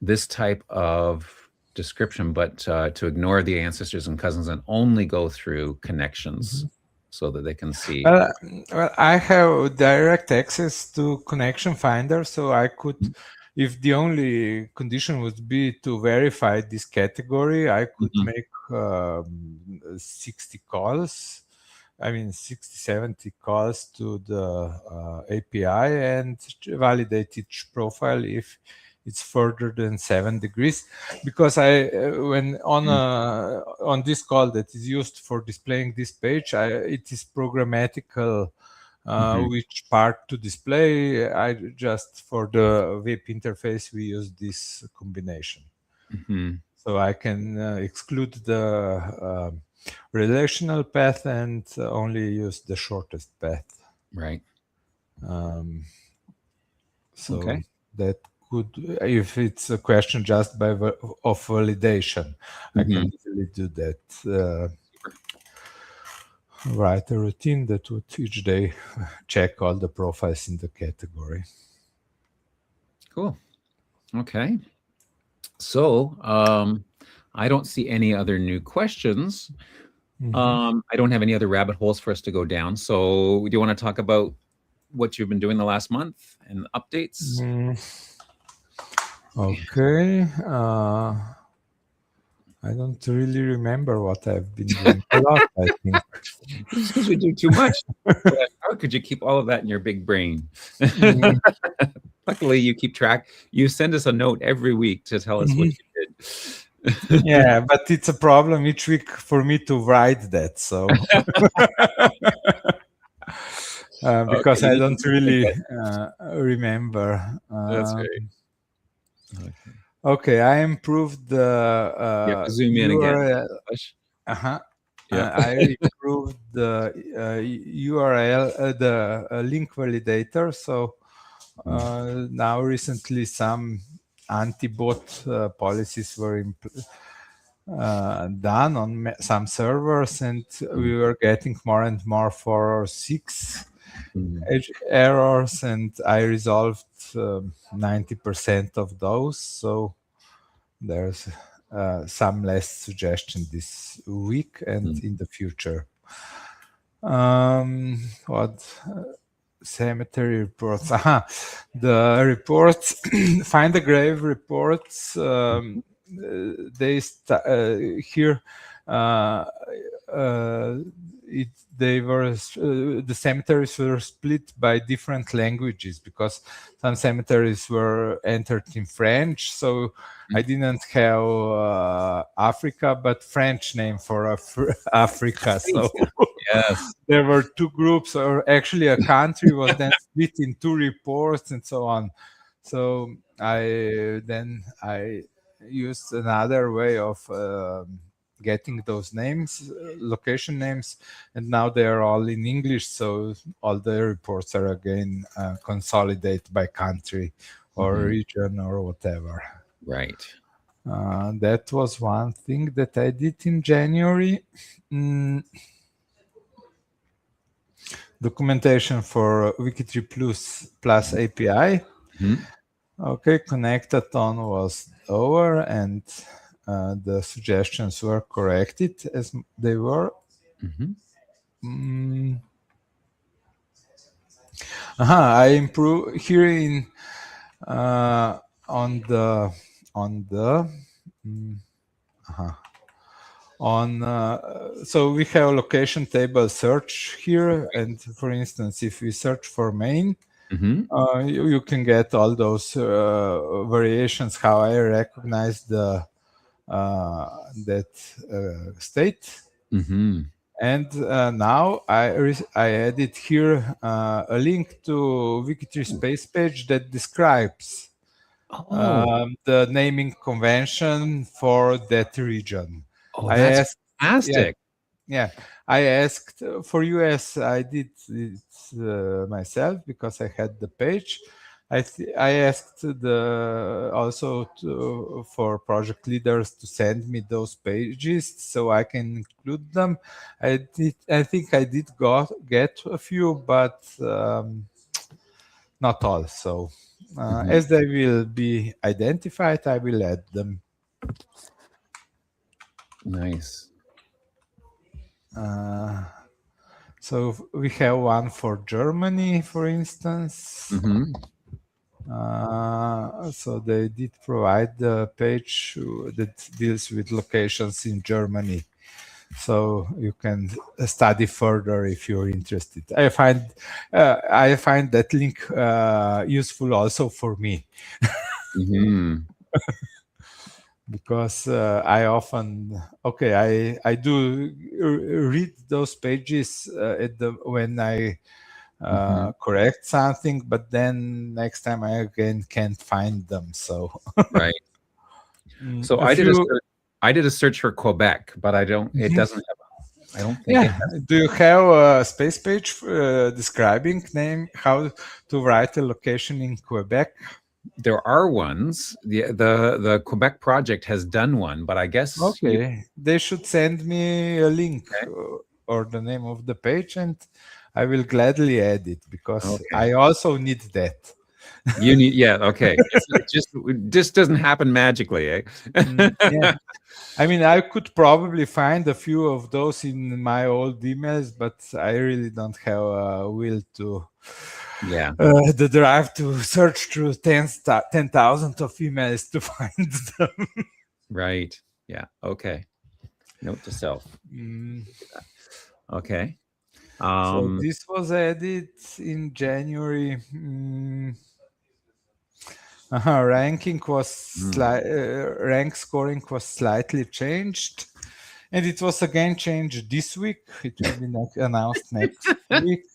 this type of description, but to ignore the ancestors and cousins and only go through connections so that they can see. Well, I have direct access to Connection Finder, so I could, if the only condition would be to verify this category, I could make 60 calls. I mean, 60, 70 calls to the API and validate each profile if it's further than 7 degrees. Because when on this call that is used for displaying this page, it is programmatical which part to display. I just, for the web interface, we use this combination. So I can exclude the relational path and only use the shortest path. Right. So that could, if it's a question just of validation, I can easily do that. Write a routine that would each day check all the profiles in the category. Cool. Okay. So I don't see any other new questions. I don't have any other rabbit holes for us to go down. So do you want to talk about what you've been doing the last month and updates? Okay. I don't really remember what I've been doing a lot, I think. It's because we do too much. How could you keep all of that in your big brain? Luckily, you keep track. You send us a note every week to tell us what you did. Yeah, but it's a problem each week for me to write that. So because I don't really remember. That's right. Okay, I improved the zoom in URL. Again. I improved the URL, the link validator. So now recently some anti-bot policies were done on some servers, and we were getting more and more 4 or 6 errors, and I resolved 90% of those. So there's some less suggestion this week and in the future. What cemetery reports? The reports, Find a Grave reports. They here. They were the cemeteries were split by different languages because some cemeteries were entered in French, so I didn't have Africa but French name for Africa. So yes, there were 2 groups, or actually a country was then split in 2 reports and so on. So I used another way of getting those names, location names, and now they are all in English, so all the reports are again consolidated by country or region or whatever. Right. That was one thing that I did in January. Documentation for WikiTree Plus API. Okay, Connectathon was over, and the suggestions were corrected as they were. I improve here in so we have location table search here, and for instance, if we search for main, You can get all those variations, how I recognize the that state. And now I added here a link to WikiTree space page that describes the naming convention for that region. Oh, that's fantastic. Yeah, I asked for US. I did it myself because I had the page. I asked also for project leaders to send me those pages so I can include them. I think I did get a few, but not all. So as they will be identified, I will add them. Nice. So we have one for Germany, for instance. So they did provide the page that deals with locations in Germany. So you can study further if you're interested. I find that link useful also for me. Because I often I do read those pages when I correct something, but then next time I again can't find them. So right. So I did a search for Quebec, but I don't. It doesn't have. I don't think. Yeah. Do you have a space page describing how to write a location in Quebec? There are ones. The Quebec project has done one, but I guess they should send me a link or the name of the page, and I will gladly add it because I also need that. You need, okay. It just doesn't happen magically, eh? Yeah. I mean, I could probably find a few of those in my old emails, but I really don't have a will to the drive to search through 10,000 of emails to find them. Right. Yeah. Okay. Note to self. Okay. So this was added in January. Ranking was rank scoring was slightly changed, and it was again changed this week. It will be announced next week.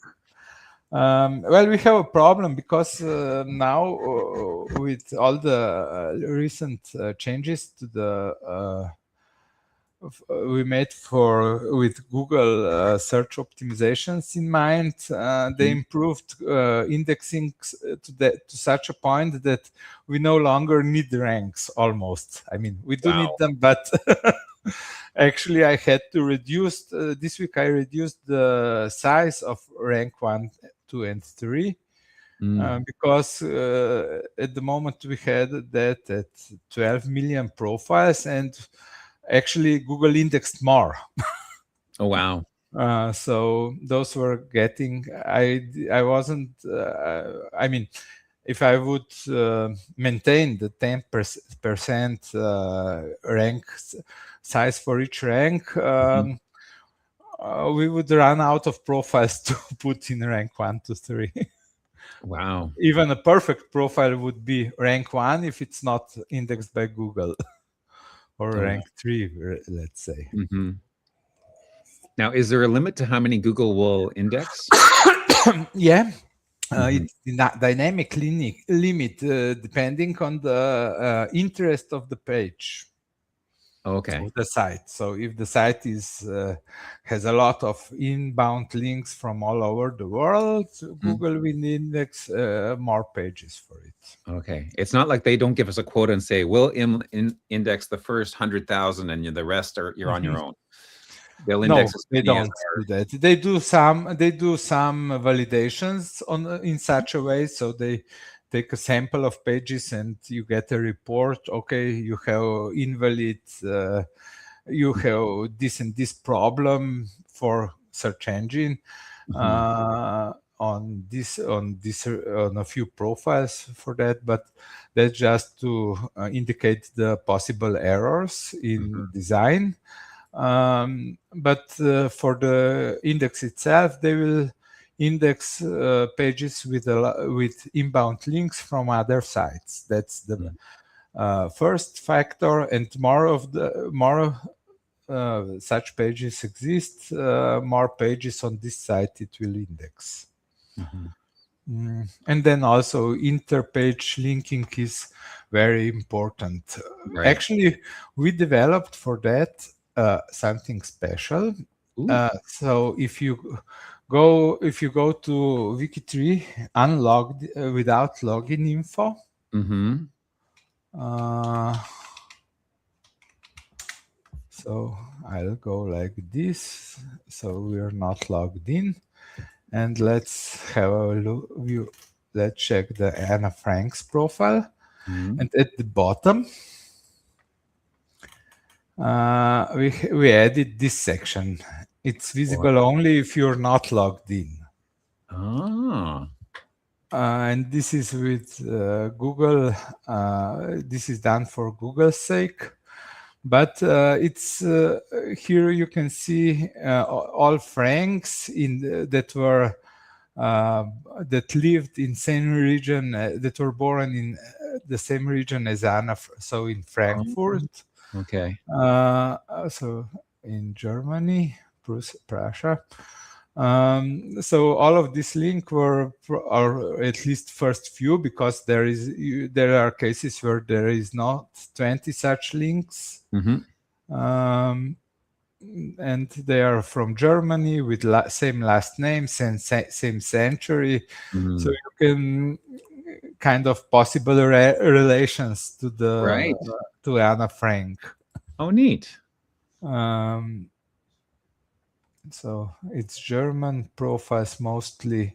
Well, we have a problem because now with all the recent changes to the we made with Google search optimizations in mind, they improved indexing to such a point that we no longer need ranks. Almost, I mean, we do need them, but actually, I had to reduce this week. I reduced the size of rank 1, 2, and 3. Because at the moment we had that at 12 million profiles, and actually Google indexed more. Oh, wow. So those were getting, I wasn't, I mean, if I would maintain the 10% rank size for each rank, we would run out of profiles to put in rank 1 to 3. Wow. Even a perfect profile would be rank 1 if it's not indexed by Google. Or rank 3, let's say. Now, is there a limit to how many Google will index? Yeah. It's dynamic limit depending on the interest of the page. Okay. Of the site. So if the site has a lot of inbound links from all over the world, Google will index more pages for it. Okay. It's not like they don't give us a quota and say, we'll index the first 100,000 and the rest you're on your own. They'll index they don't do that. They do some validations in such a way, so they take a sample of pages and you get a report. Okay, you have invalid, you have this and this problem for search engine on a few profiles for that, but that's just to indicate the possible errors in design. But for the index itself, they will index pages with inbound links from other sites. That's the first factor, and more such pages exist, more pages on this site it will index. And then also interpage linking is very important. Right. Actually, we developed for that something special. So if you go to WikiTree unlogged without login info, so I'll go like this. So we are not logged in. And let's have a look. Let's check the Anna Frank's profile. And at the bottom, we added this section. It's visible only if you're not logged in. And this is with Google. This is done for Google's sake. But it's here you can see all Franks that lived in same region, that were born in the same region as Anna, so in Frankfurt. Okay. So in Germany, Prussia. So all of this link or at least first few, because there are cases where there is not 20 such links. And they are from Germany with same last names and same century. So you can kind of possible relations to to Anna Frank. Oh, neat. So it's German profiles mostly,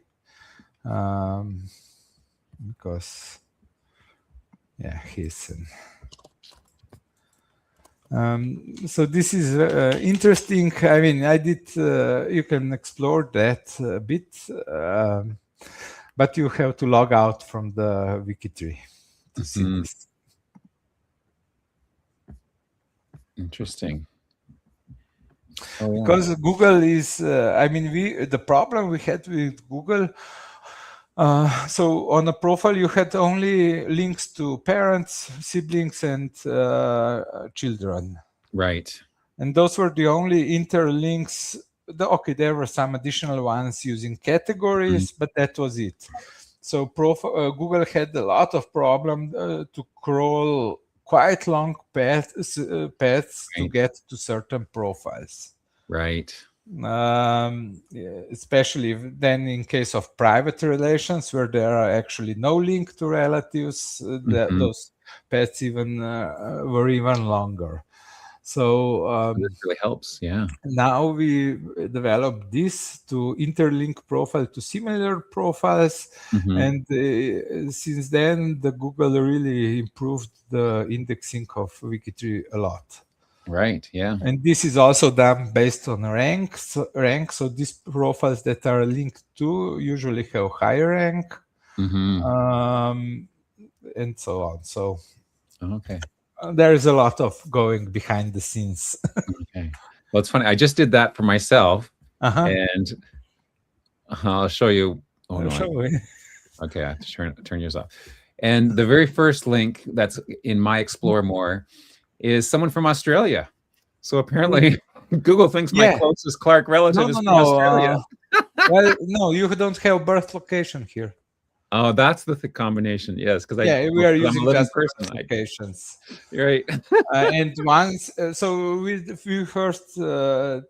because he's so this is interesting. I mean, I did. You can explore that a bit, but you have to log out from the WikiTree to see this. Interesting. Because Google is, the problem we had with Google, so on a profile you had only links to parents, siblings, and children. Right. And those were the only interlinks. There were some additional ones using categories, but that was it. So Google had a lot of problem to crawl quite long paths to get to certain profiles. Right. Especially then in case of private relations where there are actually no link to relatives, those paths were even longer. So this really helps. Yeah. Now we developed this to interlink profile to similar profiles, and since then the Google really improved the indexing of WikiTree a lot. Right. Yeah. And this is also done based on rank. So these profiles that are linked to usually have higher rank, and so on. So okay. There is a lot of going behind the scenes. Okay. Well, it's funny. I just did that for myself, and I'll show you. Oh, no. Okay, I have to turn yours off. And the very first link that's in my Explore More is someone from Australia. So apparently, Google thinks my closest Clarke relative is from Australia. Well, no, you don't have birth location here. Oh, that's the combination. Yes, because we are using just birth locations. Right. And once, so we first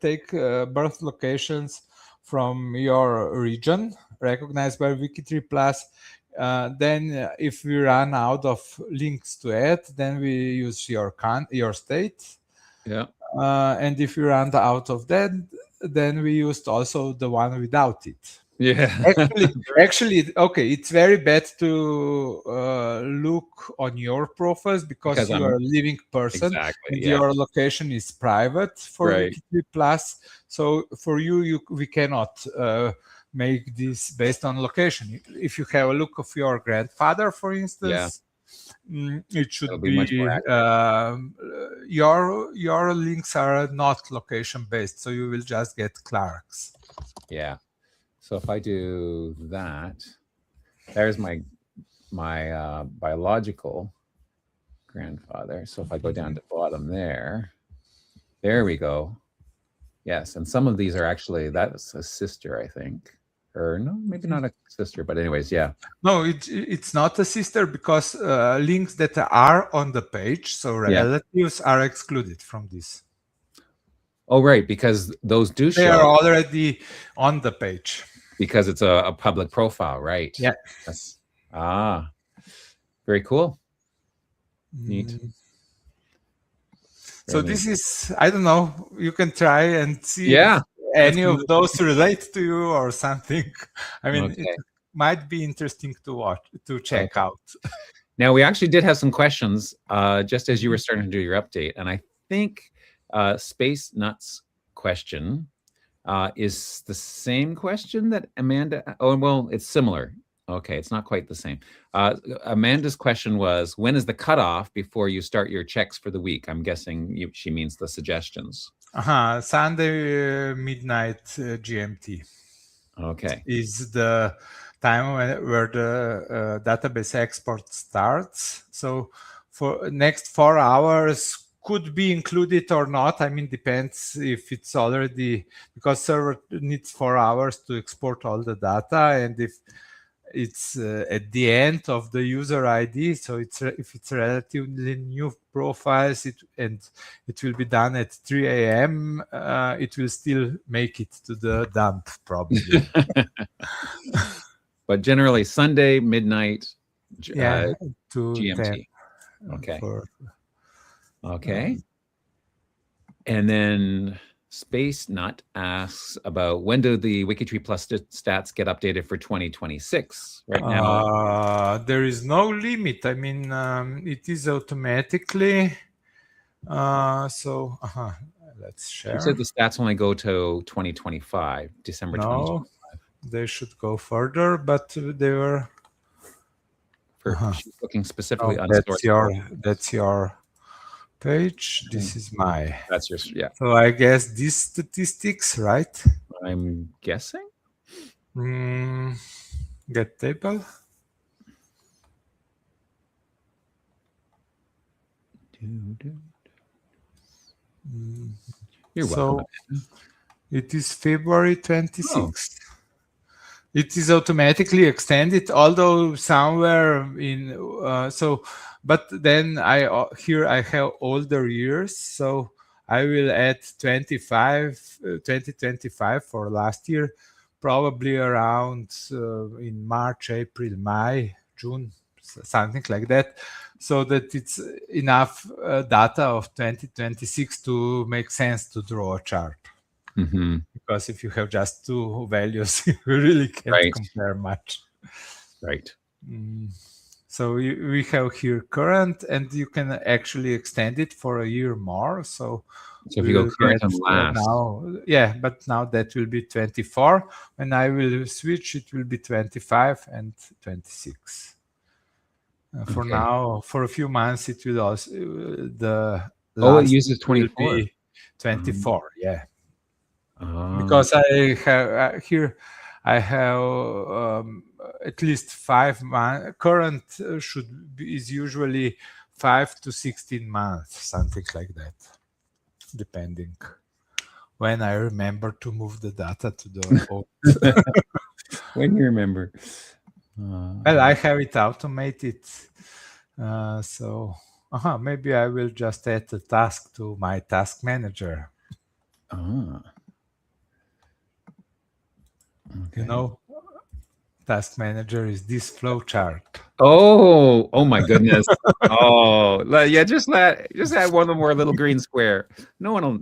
take birth locations from your region recognized by WikiTree Plus. Then, if we run out of links to add, then we use your state. Yeah. And if we run out of that, then we used also the one without it. Yeah. actually, okay, it's very bad to look on your profiles because you are a living person, and your location is private for WikiTree Plus. So for we cannot make this based on location. If you have a look of your grandfather, for instance, it should be your links are not location based, so you will just get Clarke's. Yeah. So if I do that, there's my biological grandfather. So if I go down to bottom there we go. Yes, and some of these are actually, that's a sister, I think. Or no, maybe not a sister, but anyways, yeah. No, it's not a sister because links that are on the page, so relatives are excluded from this. Oh, right, because those do show. They are already on the page. Because it's a public profile, right? Yeah. That's, very cool. Neat. So this is, I don't know, you can try and see if any of those relate to you or something. I mean, it might be interesting to check out. Now, we actually did have some questions just as you were starting to do your update. And I think Space Nuts question is the same question that Amanda, oh, well, it's similar. Okay, it's not quite the same. Amanda's question was, when is the cutoff before you start your checks for the week? I'm guessing she means the suggestions. Sunday midnight GMT. Okay. Is the time where the database export starts. So for next 4 hours could be included or not. I mean, depends if it's already, because server needs 4 hours to export all the data, and if it's at the end of the user ID, so if it's relatively new profiles, it will be done at 3 a.m. It will still make it to the dump probably. But generally Sunday midnight. To GMT. 10. Okay. Okay. And then Space Nut asks about, when do the WikiTree Plus stats get updated for 2026? Right now, there is no limit. I mean, it is automatically. Let's share. You said the stats only go to 2025, December 2025. They should go further, but they were. She's looking specifically on that's your page. This is my. That's yours, yeah. So I guess these statistics, right? I'm guessing. Get table. You're welcome. So it is February 26th. It is automatically extended, although somewhere in but then I have older years, so I will add 2025 for last year, probably around in March, April, May, June, something like that, so that it's enough data of 2026 to make sense to draw a chart. Because if you have just two values, you really can't compare much. Right. So we have here current, and you can actually extend it for a year more. So if you go current and last. But now that will be 24. When I will switch, it will be 25 and 26. For now, for a few months, it will also it uses 24. 24, yeah. Because I have here, I have at least 5 months. Current is usually 5 to 16 months, something like that, depending when I remember to move the data to the old. When you remember. Well, I have it automated, so maybe I will just add a task to my task manager. Okay. You know, task manager is this flow chart. Oh my goodness. Just add one more little green square. No one will.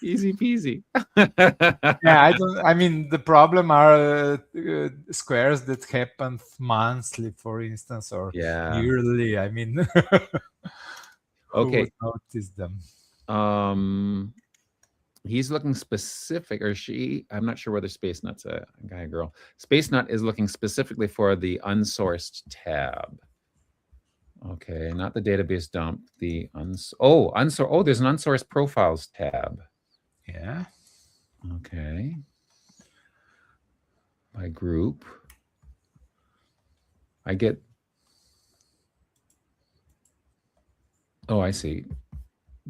Easy peasy. I mean, the problem are squares that happen monthly, for instance, or yearly. I mean, who would notice them? He's looking specific, or she, I'm not sure whether Space Nut's a guy or girl. Space Nut is looking specifically for the unsourced tab. Okay, not the database dump, the there's an unsourced profiles tab. Yeah. Okay. by group. I get, oh, I see.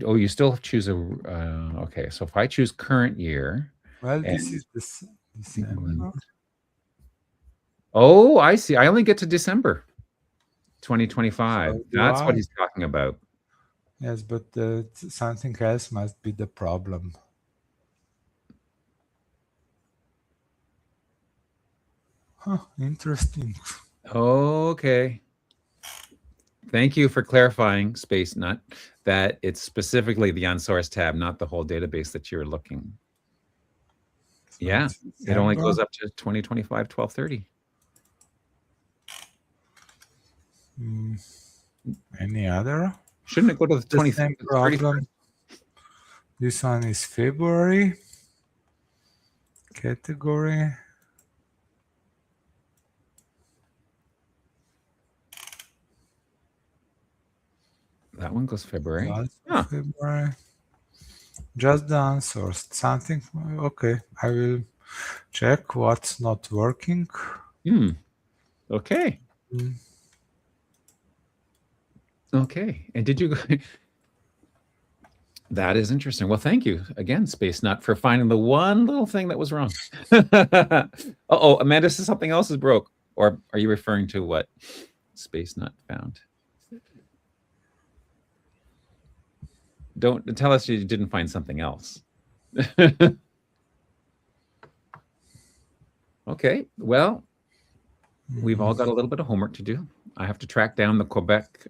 Oh, you still choose a, okay. So if I choose current year. Well, this is December. Oh, I see. I only get to December 2025. So That's what he's talking about. Yes, but something else must be the problem. Huh, interesting. Okay. Thank you for clarifying, Space Nut, that it's specifically the unsourced tab, not the whole database that you're looking. So yeah, it only goes up to 2025, 12/30. Any other? Shouldn't it go to the 20th? This one is February. Category. That one goes February. February. Just the unsourced. Something. Okay, I will check what's not working. Okay. Okay. And did you? That is interesting. Well, thank you again, Space Nut, for finding the one little thing that was wrong. Uh-oh, Amanda says something else is broke. Or are you referring to what Space Nut found? Don't tell us you didn't find something else. Okay, well, we've all got a little bit of homework to do. I have to track down the Quebec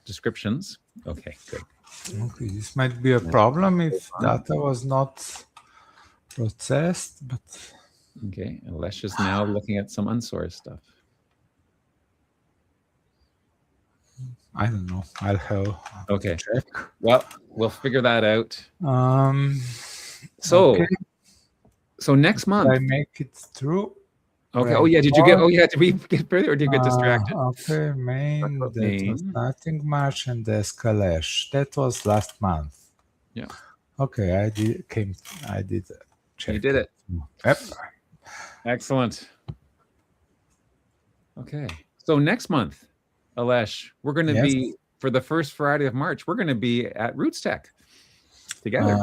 descriptions. Okay, good. Okay, this might be a problem if data was not processed, but... Okay, Aleš is now looking at some unsourced stuff. I don't know. I'll have to check. Well, we'll figure that out. So next month. Did I make it through? Okay. Oh yeah. Did you get? Oh yeah. Did we get further, or did you get distracted? Okay. Main. That was nothing much, and the Aleš. That was last month. Yeah. Okay. I did check. You did it. Yep. Excellent. Okay. So next month, Aleš, we're going to be, for the first Friday of March, we're going to be at RootsTech together.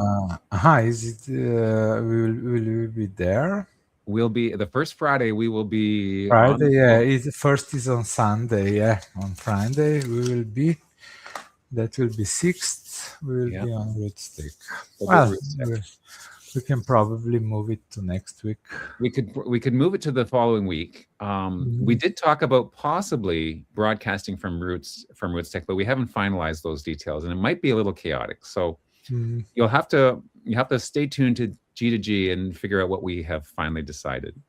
Is it? Will we be there? We'll be the first Friday. We will be Friday. Yeah, first is on Sunday. Yeah, on Friday we will be. That will be 6th. We will be on RootsTech. Well, we can probably move it to next week. We could move it to the following week. We did talk about possibly broadcasting from RootsTech, but we haven't finalized those details, and it might be a little chaotic. So you have to stay tuned to G2G and figure out what we have finally decided.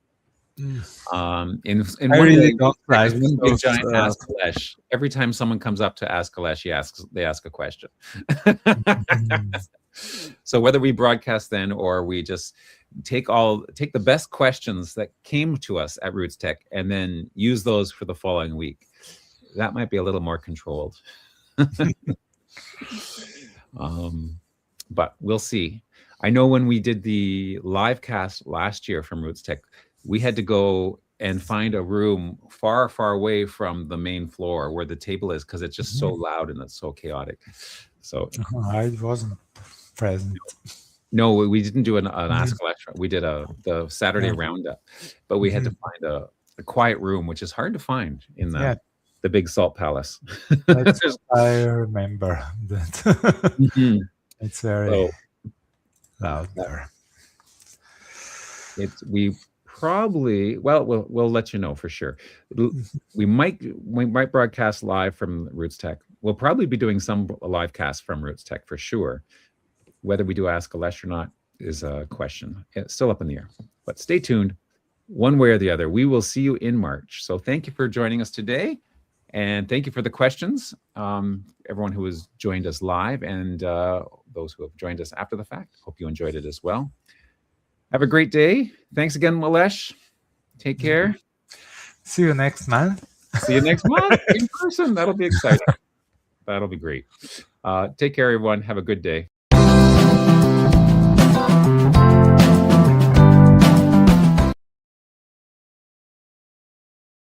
In I one really way, don't like a giant Ask Aleš. Every time someone comes up to ask Aleš, they ask a question. So whether we broadcast then or we just take the best questions that came to us at RootsTech and then use those for the following week, that might be a little more controlled. But we'll see. I know when we did the LiveCast last year from RootsTech, we had to go and find a room far, far away from the main floor where the table is because it's just so loud and it's so chaotic. So I wasn't present. No, we didn't do an Ask Aleš. We did the Saturday roundup, but we had to find a quiet room, which is hard to find in the big Salt Palace. I remember that. It's very loud there. We probably we'll let you know for sure. We might broadcast live from RootsTech. We'll probably be doing some live casts from RootsTech for sure. Whether we do Ask Aleš or not is a question. It's still up in the air. But stay tuned. One way or the other, we will see you in March. So thank you for joining us today. And thank you for the questions. Everyone who has joined us live and those who have joined us after the fact. Hope you enjoyed it as well. Have a great day. Thanks again, Aleš. Take care. See you next month. See you next month in person. That'll be exciting. That'll be great. Take care, everyone. Have a good day.